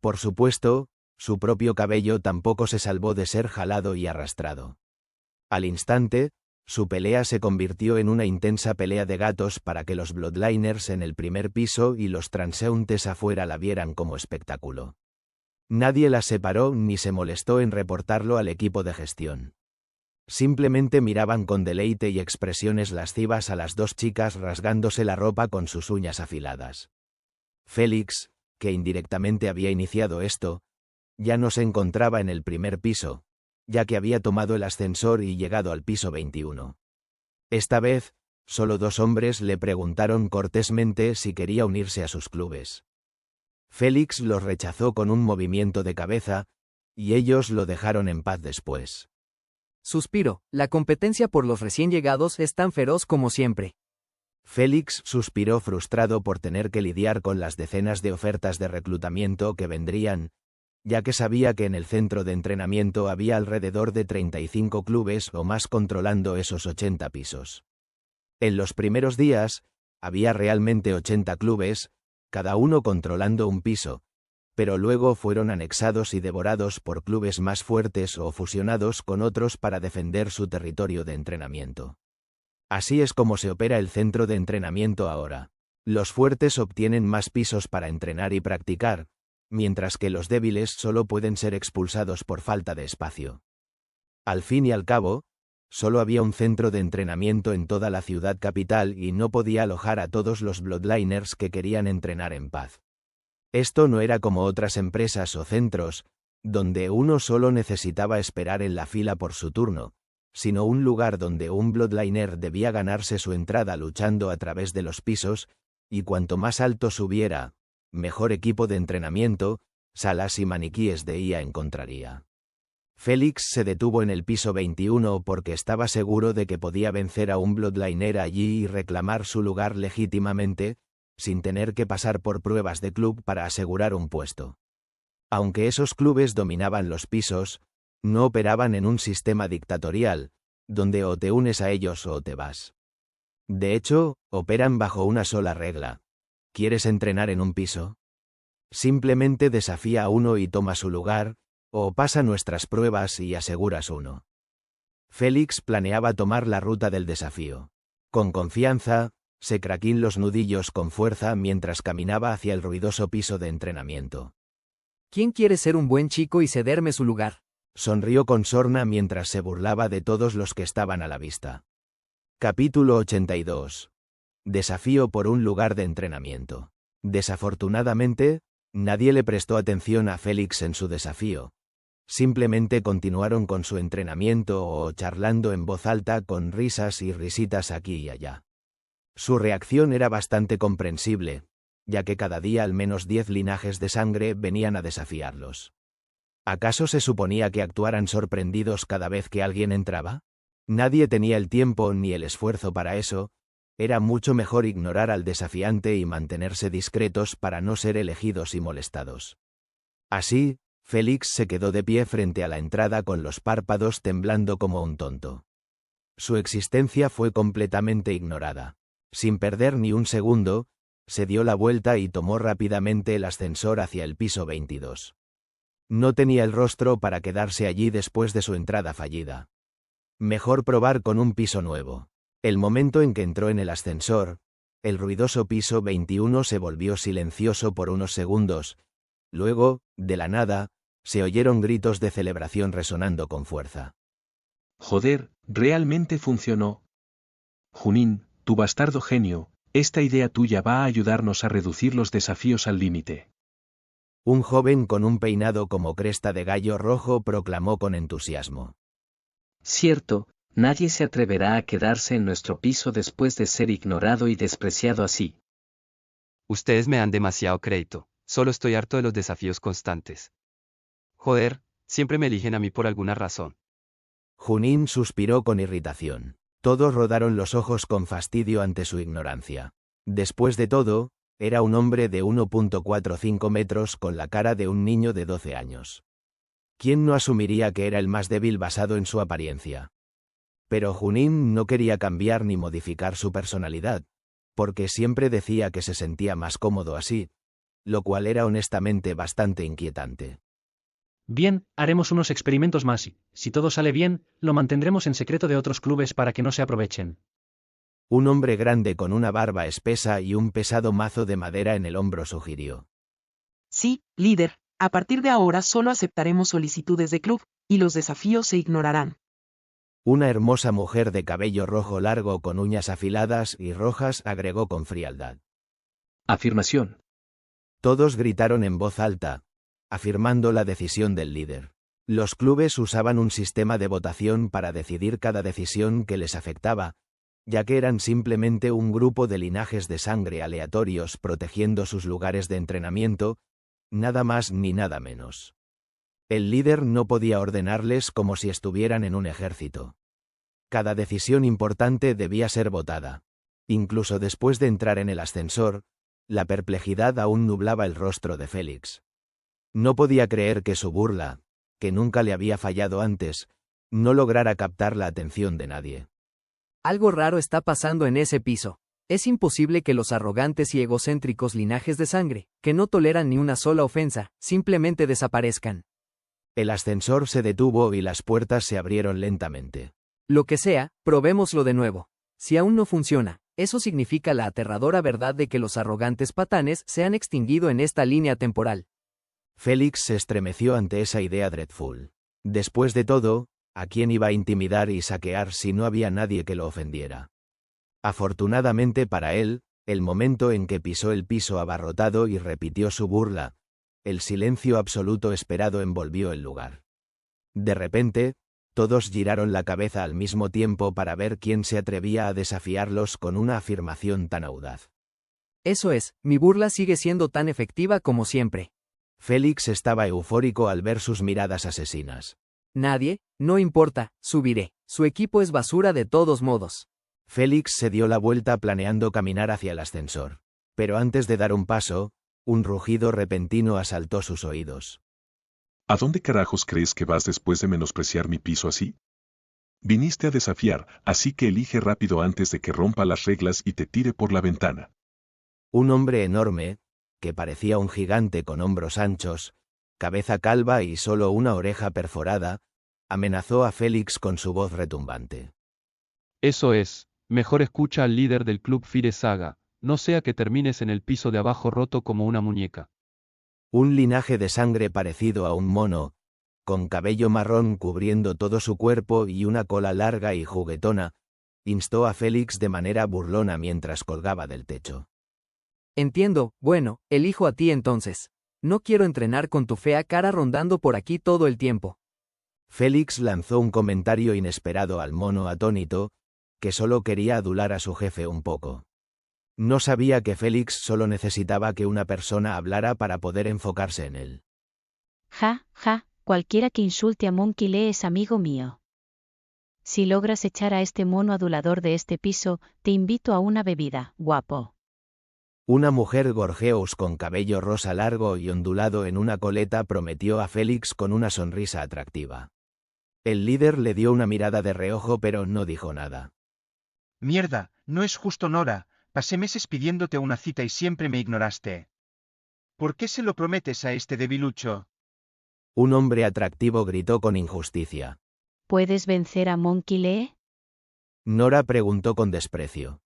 Por supuesto, su propio cabello tampoco se salvó de ser jalado y arrastrado. Al instante, su pelea se convirtió en una intensa pelea de gatos para que los Bloodliners en el primer piso y los transeúntes afuera la vieran como espectáculo. Nadie la separó ni se molestó en reportarlo al equipo de gestión. Simplemente miraban con deleite y expresiones lascivas a las 2 chicas rasgándose la ropa con sus uñas afiladas. Félix, que indirectamente había iniciado esto, ya no se encontraba en el primer piso, ya que había tomado el ascensor y llegado al piso 21. Esta vez, solo 2 hombres le preguntaron cortésmente si quería unirse a sus clubes. Félix los rechazó con un movimiento de cabeza, y ellos lo dejaron en paz después. Suspiro, la competencia por los recién llegados es tan feroz como siempre. Félix suspiró frustrado por tener que lidiar con las decenas de ofertas de reclutamiento que vendrían, ya que sabía que en el centro de entrenamiento había alrededor de 35 clubes o más controlando esos 80 pisos. En los primeros días, había realmente 80 clubes, cada uno controlando un piso, pero luego fueron anexados y devorados por clubes más fuertes o fusionados con otros para defender su territorio de entrenamiento. Así es como se opera el centro de entrenamiento ahora. Los fuertes obtienen más pisos para entrenar y practicar, mientras que los débiles solo pueden ser expulsados por falta de espacio. Al fin y al cabo, solo había un centro de entrenamiento en toda la ciudad capital y no podía alojar a todos los Bloodliners que querían entrenar en paz. Esto no era como otras empresas o centros, donde uno solo necesitaba esperar en la fila por su turno, sino un lugar donde un Bloodliner debía ganarse su entrada luchando a través de los pisos, y cuanto más alto subiera, mejor equipo de entrenamiento, salas y maniquíes de IA encontraría. Félix se detuvo en el piso 21 porque estaba seguro de que podía vencer a un Bloodliner allí y reclamar su lugar legítimamente, sin tener que pasar por pruebas de club para asegurar un puesto. Aunque esos clubes dominaban los pisos, no operaban en un sistema dictatorial, donde o te unes a ellos o te vas. De hecho, operan bajo una sola regla. ¿Quieres entrenar en un piso? Simplemente desafía a uno y toma su lugar, o pasa nuestras pruebas y aseguras uno. Félix planeaba tomar la ruta del desafío. Con confianza, se craquín los nudillos con fuerza mientras caminaba hacia el ruidoso piso de entrenamiento. ¿Quién quiere ser un buen chico y cederme su lugar? Sonrió con sorna mientras se burlaba de todos los que estaban a la vista. Capítulo 82. Desafío por un lugar de entrenamiento. Desafortunadamente, nadie le prestó atención a Félix en su desafío. Simplemente continuaron con su entrenamiento o charlando en voz alta con risas y risitas aquí y allá. Su reacción era bastante comprensible, ya que cada día al menos 10 linajes de sangre venían a desafiarlos. ¿Acaso se suponía que actuaran sorprendidos cada vez que alguien entraba? Nadie tenía el tiempo ni el esfuerzo para eso. Era mucho mejor ignorar al desafiante y mantenerse discretos para no ser elegidos y molestados. Así, Félix se quedó de pie frente a la entrada con los párpados temblando como un tonto. Su existencia fue completamente ignorada. Sin perder ni un segundo, se dio la vuelta y tomó rápidamente el ascensor hacia el piso 22. No tenía el rostro para quedarse allí después de su entrada fallida. Mejor probar con un piso nuevo. El momento en que entró en el ascensor, el ruidoso piso 21 se volvió silencioso por unos segundos. Luego, de la nada, se oyeron gritos de celebración resonando con fuerza. Joder, realmente funcionó. Junín, tu bastardo genio, esta idea tuya va a ayudarnos a reducir los desafíos al límite. Un joven con un peinado como cresta de gallo rojo proclamó con entusiasmo. Cierto, nadie se atreverá a quedarse en nuestro piso después de ser ignorado y despreciado así. Ustedes me dan demasiado crédito, solo estoy harto de los desafíos constantes. Joder, siempre me eligen a mí por alguna razón. Junín suspiró con irritación. Todos rodaron los ojos con fastidio ante su ignorancia. Después de todo, era un hombre de 1.45 metros con la cara de un niño de 12 años. ¿Quién no asumiría que era el más débil basado en su apariencia? Pero Junín no quería cambiar ni modificar su personalidad, porque siempre decía que se sentía más cómodo así, lo cual era honestamente bastante inquietante. Bien, haremos unos experimentos más y, si todo sale bien, lo mantendremos en secreto de otros clubes para que no se aprovechen. Un hombre grande con una barba espesa y un pesado mazo de madera en el hombro sugirió. Sí, líder, a partir de ahora solo aceptaremos solicitudes de club, y los desafíos se ignorarán. Una hermosa mujer de cabello rojo largo con uñas afiladas y rojas agregó con frialdad. Afirmación. Todos gritaron en voz alta, afirmando la decisión del líder. Los clubes usaban un sistema de votación para decidir cada decisión que les afectaba, ya que eran simplemente un grupo de linajes de sangre aleatorios protegiendo sus lugares de entrenamiento, nada más ni nada menos. El líder no podía ordenarles como si estuvieran en un ejército. Cada decisión importante debía ser votada. Incluso después de entrar en el ascensor, la perplejidad aún nublaba el rostro de Félix. No podía creer que su burla, que nunca le había fallado antes, no lograra captar la atención de nadie. Algo raro está pasando en ese piso. Es imposible que los arrogantes y egocéntricos linajes de sangre, que no toleran ni una sola ofensa, simplemente desaparezcan. El ascensor se detuvo y las puertas se abrieron lentamente. Lo que sea, probémoslo de nuevo. Si aún no funciona, eso significa la aterradora verdad de que los arrogantes patanes se han extinguido en esta línea temporal. Félix se estremeció ante esa idea dreadful. Después de todo, ¿a quién iba a intimidar y saquear si no había nadie que lo ofendiera? Afortunadamente para él, el momento en que pisó el piso abarrotado y repitió su burla, el silencio absoluto esperado envolvió el lugar. De repente, todos giraron la cabeza al mismo tiempo para ver quién se atrevía a desafiarlos con una afirmación tan audaz. Eso es, mi burla sigue siendo tan efectiva como siempre. Félix estaba eufórico al ver sus miradas asesinas. Nadie, no importa, subiré. Su equipo es basura de todos modos. Félix se dio la vuelta planeando caminar hacia el ascensor. Pero antes de dar un paso, un rugido repentino asaltó sus oídos. ¿A dónde carajos crees que vas después de menospreciar mi piso así? Viniste a desafiar, así que elige rápido antes de que rompa las reglas y te tire por la ventana. Un hombre enorme, que parecía un gigante con hombros anchos, cabeza calva y solo una oreja perforada, amenazó a Félix con su voz retumbante. Eso es, mejor escucha al líder del club Fire Saga, no sea que termines en el piso de abajo roto como una muñeca. Un linaje de sangre parecido a un mono, con cabello marrón cubriendo todo su cuerpo y una cola larga y juguetona, instó a Félix de manera burlona mientras colgaba del techo. Entiendo, bueno, elijo a ti entonces. No quiero entrenar con tu fea cara rondando por aquí todo el tiempo. Félix lanzó un comentario inesperado al mono atónito, que solo quería adular a su jefe un poco. No sabía que Félix solo necesitaba que una persona hablara para poder enfocarse en él. Ja, cualquiera que insulte a Monkey Lee es amigo mío. Si logras echar a este mono adulador de este piso, te invito a una bebida, guapo. Una mujer gorgeous con cabello rosa largo y ondulado en una coleta prometió a Félix con una sonrisa atractiva. El líder le dio una mirada de reojo pero no dijo nada. Mierda, no es justo, Nora. Pasé meses pidiéndote una cita y siempre me ignoraste. ¿Por qué se lo prometes a este debilucho? Un hombre atractivo gritó con injusticia. ¿Puedes vencer a Monkey Lee? Nora preguntó con desprecio.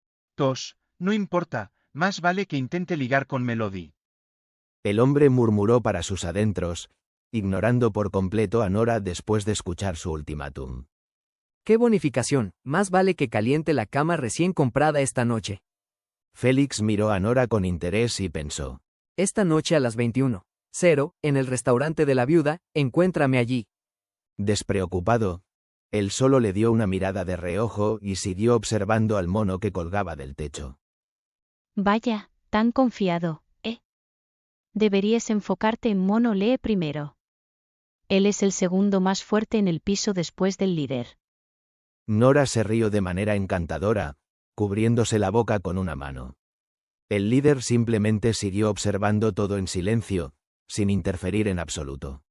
No importa, más vale que intente ligar con Melody. El hombre murmuró para sus adentros, ignorando por completo a Nora después de escuchar su ultimátum. ¡Qué bonificación! Más vale que caliente la cama recién comprada esta noche. Félix miró a Nora con interés y pensó. Esta noche a las 21:00, en el restaurante de la viuda, encuéntrame allí. Despreocupado, él solo le dio una mirada de reojo y siguió observando al mono que colgaba del techo. Vaya, tan confiado, ¿eh? Deberías enfocarte en Mono Lee primero. Él es el segundo más fuerte en el piso después del líder. Nora se rió de manera encantadora, cubriéndose la boca con una mano. El líder simplemente siguió observando todo en silencio, sin interferir en absoluto.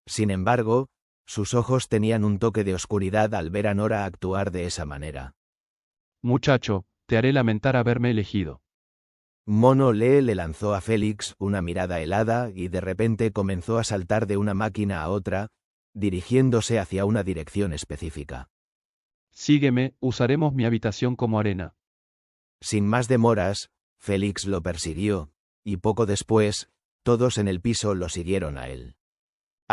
Sin embargo, sus ojos tenían un toque de oscuridad al ver a Nora actuar de esa manera. Muchacho, te haré lamentar haberme elegido. Mono Lee le lanzó a Félix una mirada helada y de repente comenzó a saltar de una máquina a otra, dirigiéndose hacia una dirección específica. Sígueme, usaremos mi habitación como arena. Sin más demoras, Félix lo persiguió, y poco después, todos en el piso lo siguieron a él.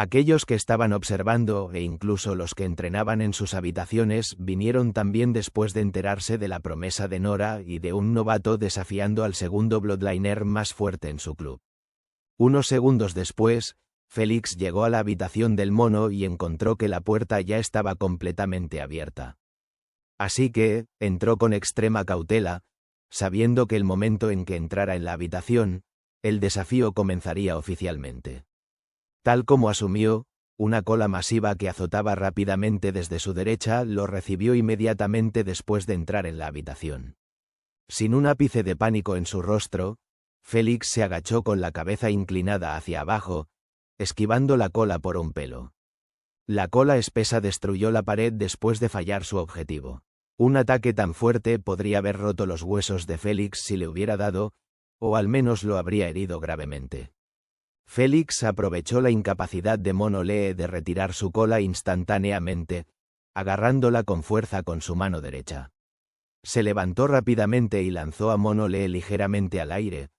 Aquellos que estaban observando e incluso los que entrenaban en sus habitaciones vinieron también después de enterarse de la promesa de Nora y de un novato desafiando al segundo bloodliner más fuerte en su club. Unos segundos después, Félix llegó a la habitación del mono y encontró que la puerta ya estaba completamente abierta. Así que, entró con extrema cautela, sabiendo que el momento en que entrara en la habitación, el desafío comenzaría oficialmente. Tal como asumió, una cola masiva que azotaba rápidamente desde su derecha lo recibió inmediatamente después de entrar en la habitación. Sin un ápice de pánico en su rostro, Félix se agachó con la cabeza inclinada hacia abajo, esquivando la cola por un pelo. La cola espesa destruyó la pared después de fallar su objetivo. Un ataque tan fuerte podría haber roto los huesos de Félix si le hubiera dado, o al menos lo habría herido gravemente. Félix aprovechó la incapacidad de Mono Lee de retirar su cola instantáneamente, agarrándola con fuerza con su mano derecha. Se levantó rápidamente y lanzó a Mono Lee ligeramente al aire,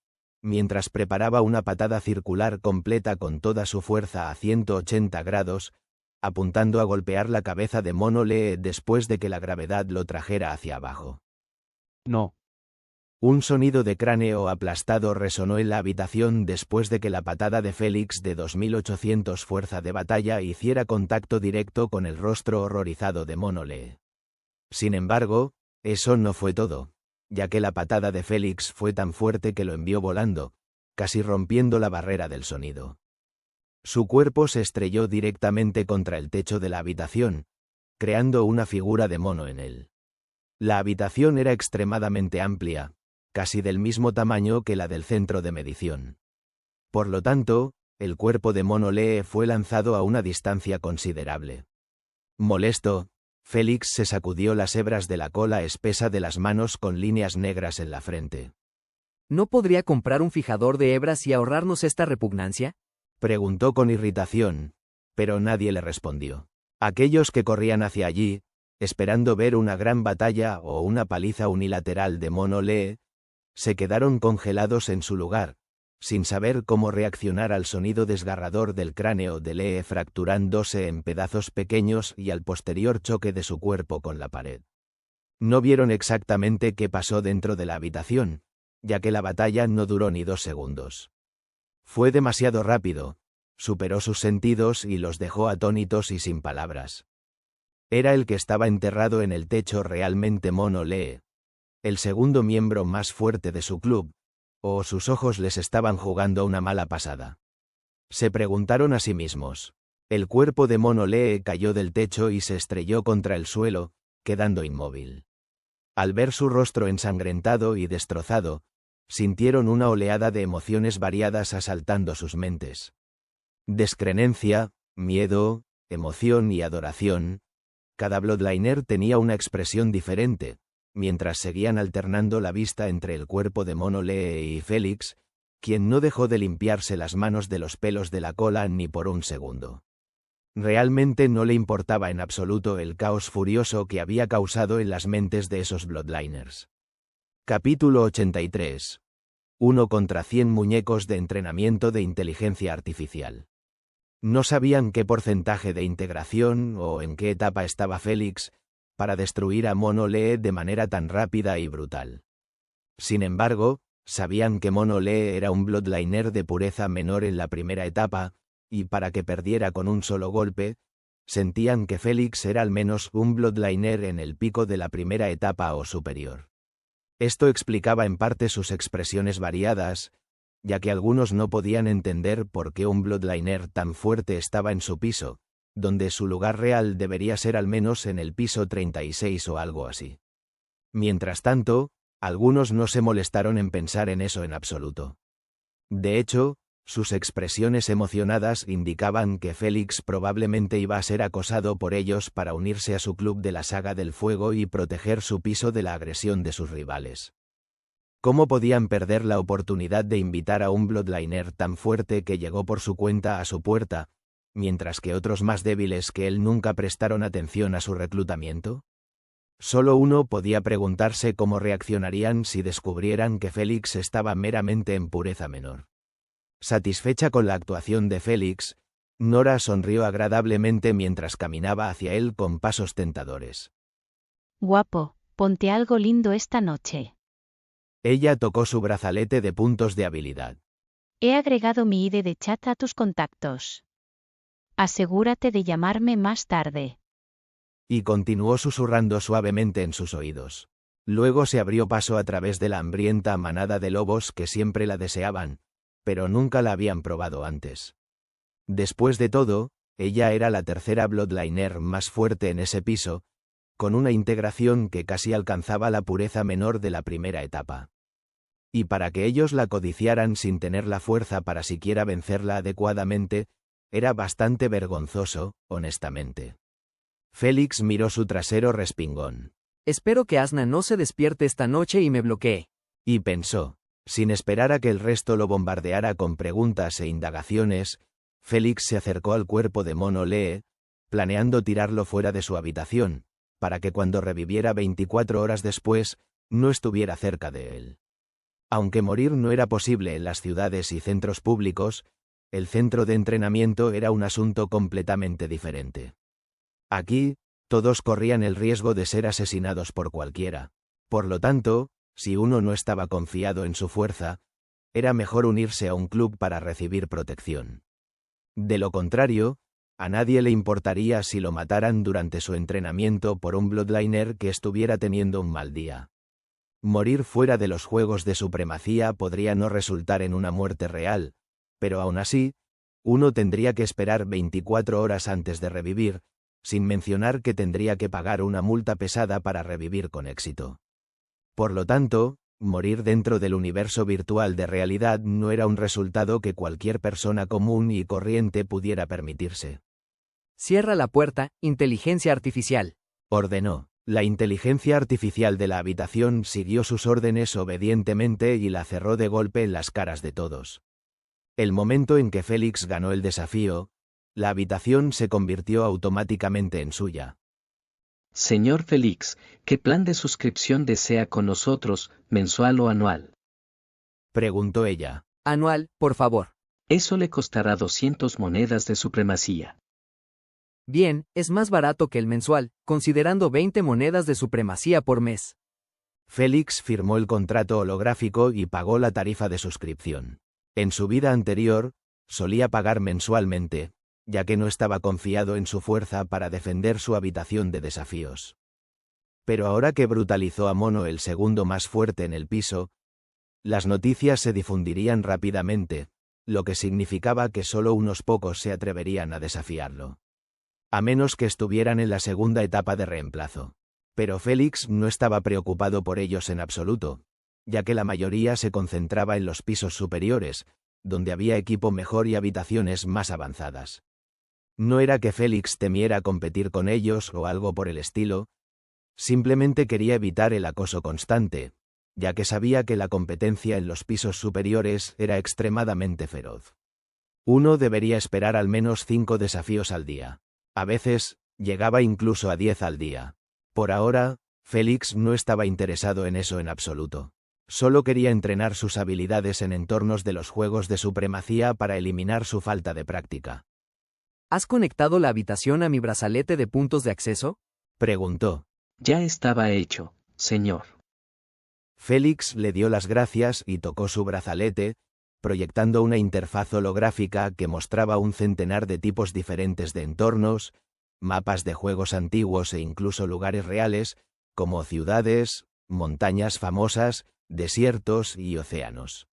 mientras preparaba una patada circular completa con toda su fuerza a 180 grados, apuntando a golpear la cabeza de Mono Lee después de que la gravedad lo trajera hacia abajo. No. Un sonido de cráneo aplastado resonó en la habitación después de que la patada de Félix de 2800 fuerza de batalla hiciera contacto directo con el rostro horrorizado de Mono Lee. Sin embargo, eso no fue todo, ya que la patada de Félix fue tan fuerte que lo envió volando, casi rompiendo la barrera del sonido. Su cuerpo se estrelló directamente contra el techo de la habitación, creando una figura de mono en él. La habitación era extremadamente amplia, casi del mismo tamaño que la del centro de medición. Por lo tanto, el cuerpo de Mono Lee fue lanzado a una distancia considerable. Molesto, Félix se sacudió las hebras de la cola espesa de las manos con líneas negras en la frente. ¿No podría comprar un fijador de hebras y ahorrarnos esta repugnancia? Preguntó con irritación, pero nadie le respondió. Aquellos que corrían hacia allí, esperando ver una gran batalla o una paliza unilateral de Mono Lee, se quedaron congelados en su lugar, sin saber cómo reaccionar al sonido desgarrador del cráneo de Lee fracturándose en pedazos pequeños y al posterior choque de su cuerpo con la pared. No vieron exactamente qué pasó dentro de la habitación, ya que la batalla no duró ni 2 segundos. Fue demasiado rápido, superó sus sentidos y los dejó atónitos y sin palabras. Era el que estaba enterrado en el techo realmente Mono Lee, el segundo miembro más fuerte de su club, o sus ojos les estaban jugando una mala pasada. Se preguntaron a sí mismos. El cuerpo de Mono Lee cayó del techo y se estrelló contra el suelo, quedando inmóvil. Al ver su rostro ensangrentado y destrozado, sintieron una oleada de emociones variadas asaltando sus mentes. Descrenencia, miedo, emoción y adoración. Cada Bloodliner tenía una expresión diferente, mientras seguían alternando la vista entre el cuerpo de Mono Lee y Félix, quien no dejó de limpiarse las manos de los pelos de la cola ni por un segundo. Realmente no le importaba en absoluto el caos furioso que había causado en las mentes de esos Bloodliners. Capítulo 83. 1 contra 100 muñecos de entrenamiento de inteligencia artificial. No sabían qué porcentaje de integración o en qué etapa estaba Félix para destruir a Mono Lee de manera tan rápida y brutal. Sin embargo, sabían que Mono Lee era un Bloodliner de pureza menor en la primera etapa, y para que perdiera con un solo golpe, sentían que Félix era al menos un Bloodliner en el pico de la primera etapa o superior. Esto explicaba en parte sus expresiones variadas, ya que algunos no podían entender por qué un Bloodliner tan fuerte estaba en su piso, donde su lugar real debería ser al menos en el piso 36 o algo así. Mientras tanto, algunos no se molestaron en pensar en eso en absoluto. De hecho, sus expresiones emocionadas indicaban que Félix probablemente iba a ser acosado por ellos para unirse a su club de la Saga del Fuego y proteger su piso de la agresión de sus rivales. ¿Cómo podían perder la oportunidad de invitar a un Bloodliner tan fuerte que llegó por su cuenta a su puerta, mientras que otros más débiles que él nunca prestaron atención a su reclutamiento? Solo uno podía preguntarse cómo reaccionarían si descubrieran que Félix estaba meramente en pureza menor. Satisfecha con la actuación de Félix, Nora sonrió agradablemente mientras caminaba hacia él con pasos tentadores. Guapo, ponte algo lindo esta noche. Ella tocó su brazalete de puntos de habilidad. He agregado mi ID de chat a tus contactos. Asegúrate de llamarme más tarde. Y continuó susurrando suavemente en sus oídos. Luego se abrió paso a través de la hambrienta manada de lobos que siempre la deseaban, pero nunca la habían probado antes. Después de todo, ella era la tercera Bloodliner más fuerte en ese piso, con una integración que casi alcanzaba la pureza menor de la primera etapa. Y para que ellos la codiciaran sin tener la fuerza para siquiera vencerla adecuadamente, era bastante vergonzoso, honestamente. Félix miró su trasero respingón. Espero que Asna no se despierte esta noche y me bloquee. Y pensó, sin esperar a que el resto lo bombardeara con preguntas e indagaciones, Félix se acercó al cuerpo de Mono Lee, planeando tirarlo fuera de su habitación, para que cuando reviviera 24 horas después, no estuviera cerca de él. Aunque morir no era posible en las ciudades y centros públicos, el centro de entrenamiento era un asunto completamente diferente. Aquí, todos corrían el riesgo de ser asesinados por cualquiera. Por lo tanto, si uno no estaba confiado en su fuerza, era mejor unirse a un club para recibir protección. De lo contrario, a nadie le importaría si lo mataran durante su entrenamiento por un Bloodliner que estuviera teniendo un mal día. Morir fuera de los juegos de supremacía podría no resultar en una muerte real, pero aún así, uno tendría que esperar 24 horas antes de revivir, sin mencionar que tendría que pagar una multa pesada para revivir con éxito. Por lo tanto, morir dentro del universo virtual de realidad no era un resultado que cualquier persona común y corriente pudiera permitirse. Cierra la puerta, inteligencia artificial. Ordenó. La inteligencia artificial de la habitación siguió sus órdenes obedientemente y la cerró de golpe en las caras de todos. El momento en que Félix ganó el desafío, la habitación se convirtió automáticamente en suya. Señor Félix, ¿qué plan de suscripción desea con nosotros, mensual o anual? Preguntó ella. Anual, por favor. Eso le costará 200 monedas de supremacía. Bien, es más barato que el mensual, considerando 20 monedas de supremacía por mes. Félix firmó el contrato holográfico y pagó la tarifa de suscripción. En su vida anterior, solía pagar mensualmente, ya que no estaba confiado en su fuerza para defender su habitación de desafíos. Pero ahora que brutalizó a Mono, el segundo más fuerte en el piso, las noticias se difundirían rápidamente, lo que significaba que solo unos pocos se atreverían a desafiarlo. A menos que estuvieran en la segunda etapa de reemplazo. Pero Félix no estaba preocupado por ellos en absoluto, ya que la mayoría se concentraba en los pisos superiores, donde había equipo mejor y habitaciones más avanzadas. No era que Félix temiera competir con ellos o algo por el estilo, simplemente quería evitar el acoso constante, ya que sabía que la competencia en los pisos superiores era extremadamente feroz. Uno debería esperar al menos 5 desafíos al día. A veces, llegaba incluso a 10 al día. Por ahora, Félix no estaba interesado en eso en absoluto. Solo quería entrenar sus habilidades en entornos de los juegos de supremacía para eliminar su falta de práctica. ¿Has conectado la habitación a mi brazalete de puntos de acceso? Preguntó. Ya estaba hecho, señor. Félix le dio las gracias y tocó su brazalete, proyectando una interfaz holográfica que mostraba un centenar de tipos diferentes de entornos, mapas de juegos antiguos e incluso lugares reales, como ciudades, montañas famosas, desiertos y océanos.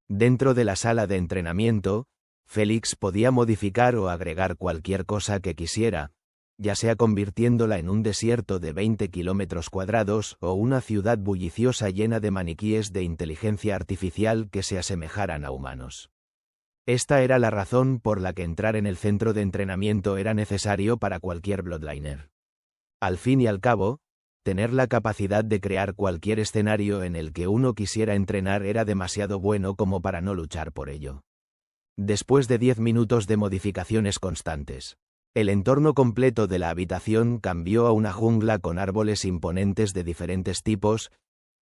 Dentro de la sala de entrenamiento, Félix podía modificar o agregar cualquier cosa que quisiera, ya sea convirtiéndola en un desierto de 20 kilómetros cuadrados o una ciudad bulliciosa llena de maniquíes de inteligencia artificial que se asemejaran a humanos. Esta era la razón por la que entrar en el centro de entrenamiento era necesario para cualquier Bloodliner. Al fin y al cabo, tener la capacidad de crear cualquier escenario en el que uno quisiera entrenar era demasiado bueno como para no luchar por ello. Después de 10 minutos de modificaciones constantes, el entorno completo de la habitación cambió a una jungla con árboles imponentes de diferentes tipos,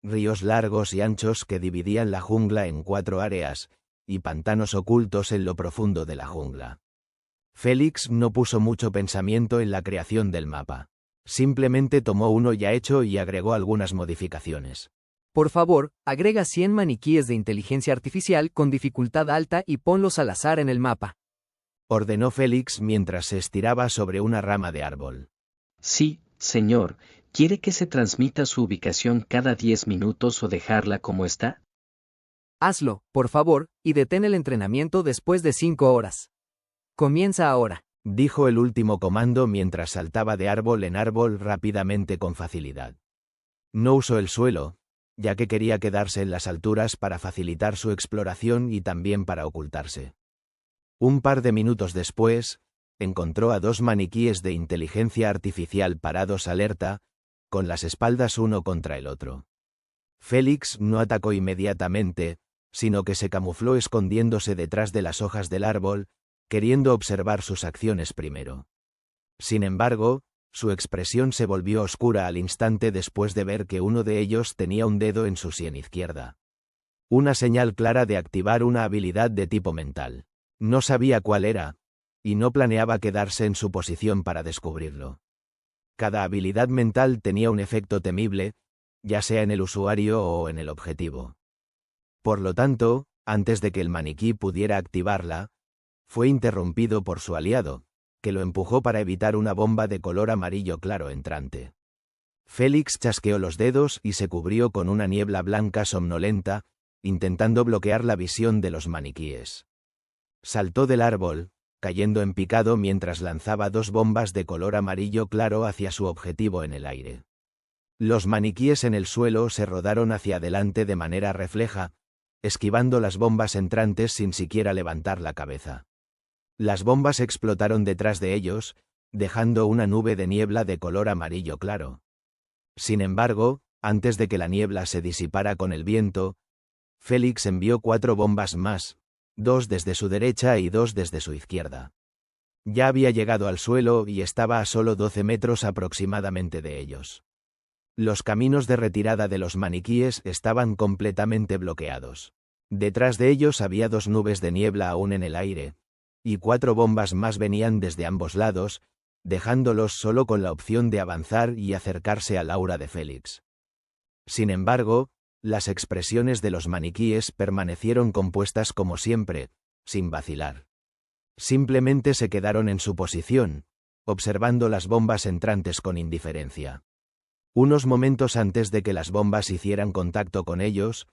ríos largos y anchos que dividían la jungla en 4 áreas, y pantanos ocultos en lo profundo de la jungla. Félix no puso mucho pensamiento en la creación del mapa. Simplemente tomó uno ya hecho y agregó algunas modificaciones. Por favor, agrega 100 maniquíes de inteligencia artificial con dificultad alta y ponlos al azar en el mapa. Ordenó Félix mientras se estiraba sobre una rama de árbol. Sí, señor. ¿Quiere que se transmita su ubicación cada 10 minutos o dejarla como está? Hazlo, por favor, y detén el entrenamiento después de 5 horas. Comienza ahora, dijo el último comando mientras saltaba de árbol en árbol rápidamente con facilidad. No usó el suelo, ya que quería quedarse en las alturas para facilitar su exploración y también para ocultarse. Un par de minutos después, encontró a 2 maniquíes de inteligencia artificial parados alerta, con las espaldas uno contra el otro. Félix no atacó inmediatamente, sino que se camufló escondiéndose detrás de las hojas del árbol, queriendo observar sus acciones primero. Sin embargo, su expresión se volvió oscura al instante después de ver que uno de ellos tenía un dedo en su sien izquierda. Una señal clara de activar una habilidad de tipo mental. No sabía cuál era, y no planeaba quedarse en su posición para descubrirlo. Cada habilidad mental tenía un efecto temible, ya sea en el usuario o en el objetivo. Por lo tanto, antes de que el maniquí pudiera activarla, fue interrumpido por su aliado, que lo empujó para evitar una bomba de color amarillo claro entrante. Félix chasqueó los dedos y se cubrió con una niebla blanca somnolenta, intentando bloquear la visión de los maniquíes. Saltó del árbol, cayendo en picado mientras lanzaba 2 bombas de color amarillo claro hacia su objetivo en el aire. Los maniquíes en el suelo se rodaron hacia adelante de manera refleja, esquivando las bombas entrantes sin siquiera levantar la cabeza. Las bombas explotaron detrás de ellos, dejando una nube de niebla de color amarillo claro. Sin embargo, antes de que la niebla se disipara con el viento, Félix envió 4 bombas más, 2 desde su derecha y 2 desde su izquierda. Ya había llegado al suelo y estaba a solo 12 metros aproximadamente de ellos. Los caminos de retirada de los maniquíes estaban completamente bloqueados. Detrás de ellos había 2 nubes de niebla aún en el aire, y 4 bombas más venían desde ambos lados, dejándolos solo con la opción de avanzar y acercarse al aura de Félix. Sin embargo, las expresiones de los maniquíes permanecieron compuestas como siempre, sin vacilar. Simplemente se quedaron en su posición, observando las bombas entrantes con indiferencia. Unos momentos antes de que las bombas hicieran contacto con ellos,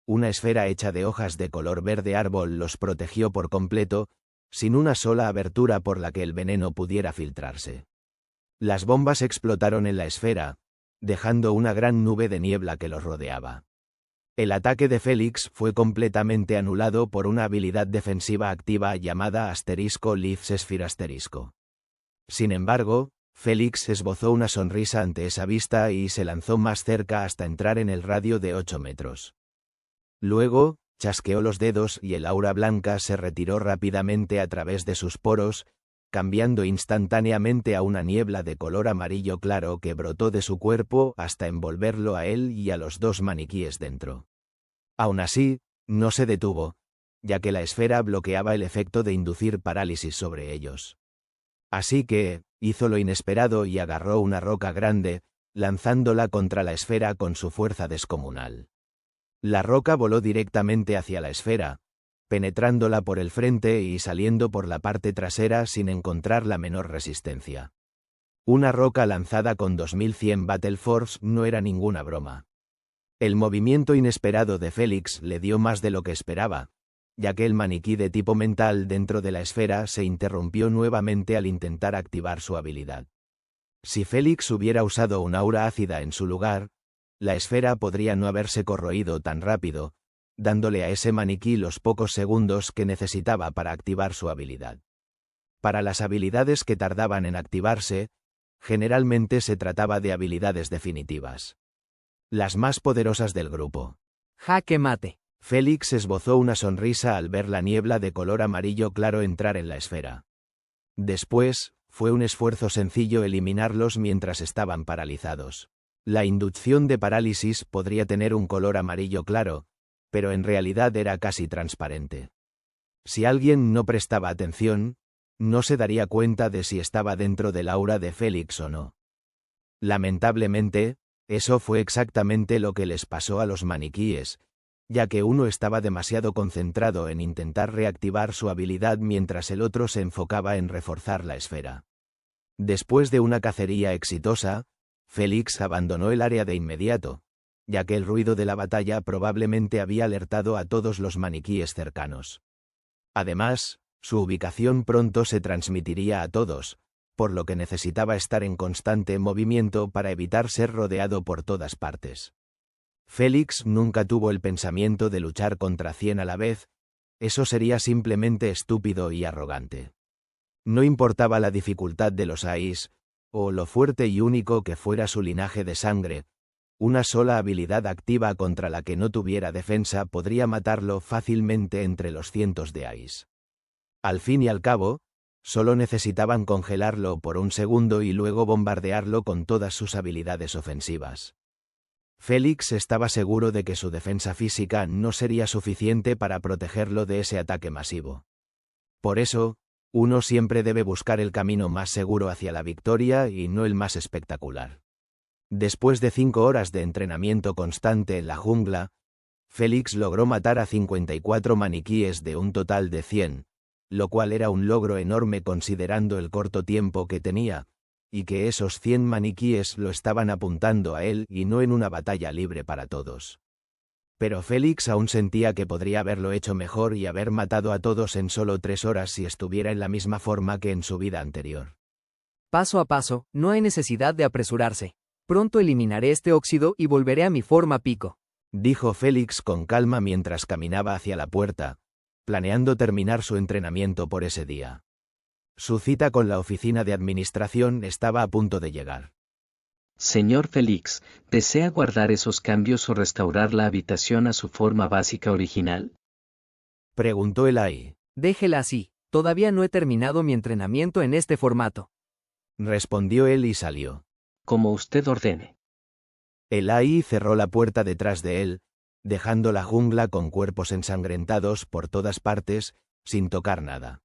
una esfera hecha de hojas de color verde árbol los protegió por completo, sin una sola abertura por la que el veneno pudiera filtrarse. Las bombas explotaron en la esfera, dejando una gran nube de niebla que los rodeaba. El ataque de Félix fue completamente anulado por una habilidad defensiva activa llamada *Leaf Sphere*. Sin embargo, Félix esbozó una sonrisa ante esa vista y se lanzó más cerca hasta entrar en el radio de 8 metros. Luego, chasqueó los dedos y el aura blanca se retiró rápidamente a través de sus poros, cambiando instantáneamente a una niebla de color amarillo claro que brotó de su cuerpo hasta envolverlo a él y a los 2 maniquíes dentro. Aún así, no se detuvo, ya que la esfera bloqueaba el efecto de inducir parálisis sobre ellos. Así que, hizo lo inesperado y agarró una roca grande, lanzándola contra la esfera con su fuerza descomunal. La roca voló directamente hacia la esfera, penetrándola por el frente y saliendo por la parte trasera sin encontrar la menor resistencia. Una roca lanzada con 2100 Battle Force no era ninguna broma. El movimiento inesperado de Félix le dio más de lo que esperaba, ya que el maniquí de tipo mental dentro de la esfera se interrumpió nuevamente al intentar activar su habilidad. Si Félix hubiera usado un aura ácida en su lugar, la esfera podría no haberse corroído tan rápido, dándole a ese maniquí los pocos segundos que necesitaba para activar su habilidad. Para las habilidades que tardaban en activarse, generalmente se trataba de habilidades definitivas. Las más poderosas del grupo. Jaque mate. Félix esbozó una sonrisa al ver la niebla de color amarillo claro entrar en la esfera. Después, fue un esfuerzo sencillo eliminarlos mientras estaban paralizados. La inducción de parálisis podría tener un color amarillo claro, pero en realidad era casi transparente. Si alguien no prestaba atención, no se daría cuenta de si estaba dentro del aura de Félix o no. Lamentablemente, Eso fue exactamente lo que les pasó a los maniquíes, ya que uno estaba demasiado concentrado en intentar reactivar su habilidad mientras el otro se enfocaba en reforzar la esfera. Después de una cacería exitosa, Félix abandonó el área de inmediato, ya que el ruido de la batalla probablemente había alertado a todos los maniquíes cercanos. Además, su ubicación pronto se transmitiría a todos, por lo que necesitaba estar en constante movimiento para evitar ser rodeado por todas partes. Félix nunca tuvo el pensamiento de luchar contra 100 a la vez, eso sería simplemente estúpido y arrogante. No importaba la dificultad de los AIs, o lo fuerte y único que fuera su linaje de sangre, una sola habilidad activa contra la que no tuviera defensa podría matarlo fácilmente entre los cientos de AIs. Al fin y al cabo, solo necesitaban congelarlo por un segundo y luego bombardearlo con todas sus habilidades ofensivas. Félix estaba seguro de que su defensa física no sería suficiente para protegerlo de ese ataque masivo. Por eso, uno siempre debe buscar el camino más seguro hacia la victoria y no el más espectacular. Después de 5 horas de entrenamiento constante en la jungla, Félix logró matar a 54 maniquíes de un total de 100, lo cual era un logro enorme considerando el corto tiempo que tenía, y que esos 100 maniquíes lo estaban apuntando a él y no en una batalla libre para todos. Pero Félix aún sentía que podría haberlo hecho mejor y haber matado a todos en solo 3 horas si estuviera en la misma forma que en su vida anterior. Paso a paso, no hay necesidad de apresurarse. Pronto eliminaré este óxido y volveré a mi forma pico, dijo Félix con calma mientras caminaba hacia la puerta, planeando terminar su entrenamiento por ese día. Su cita con la oficina de administración estaba a punto de llegar. Señor Félix, ¿desea guardar esos cambios o restaurar la habitación a su forma básica original? Preguntó el AI. Déjela así, todavía no he terminado mi entrenamiento en este formato. Respondió él y salió. Como usted ordene. El AI cerró la puerta detrás de él, dejando la jungla con cuerpos ensangrentados por todas partes, sin tocar nada.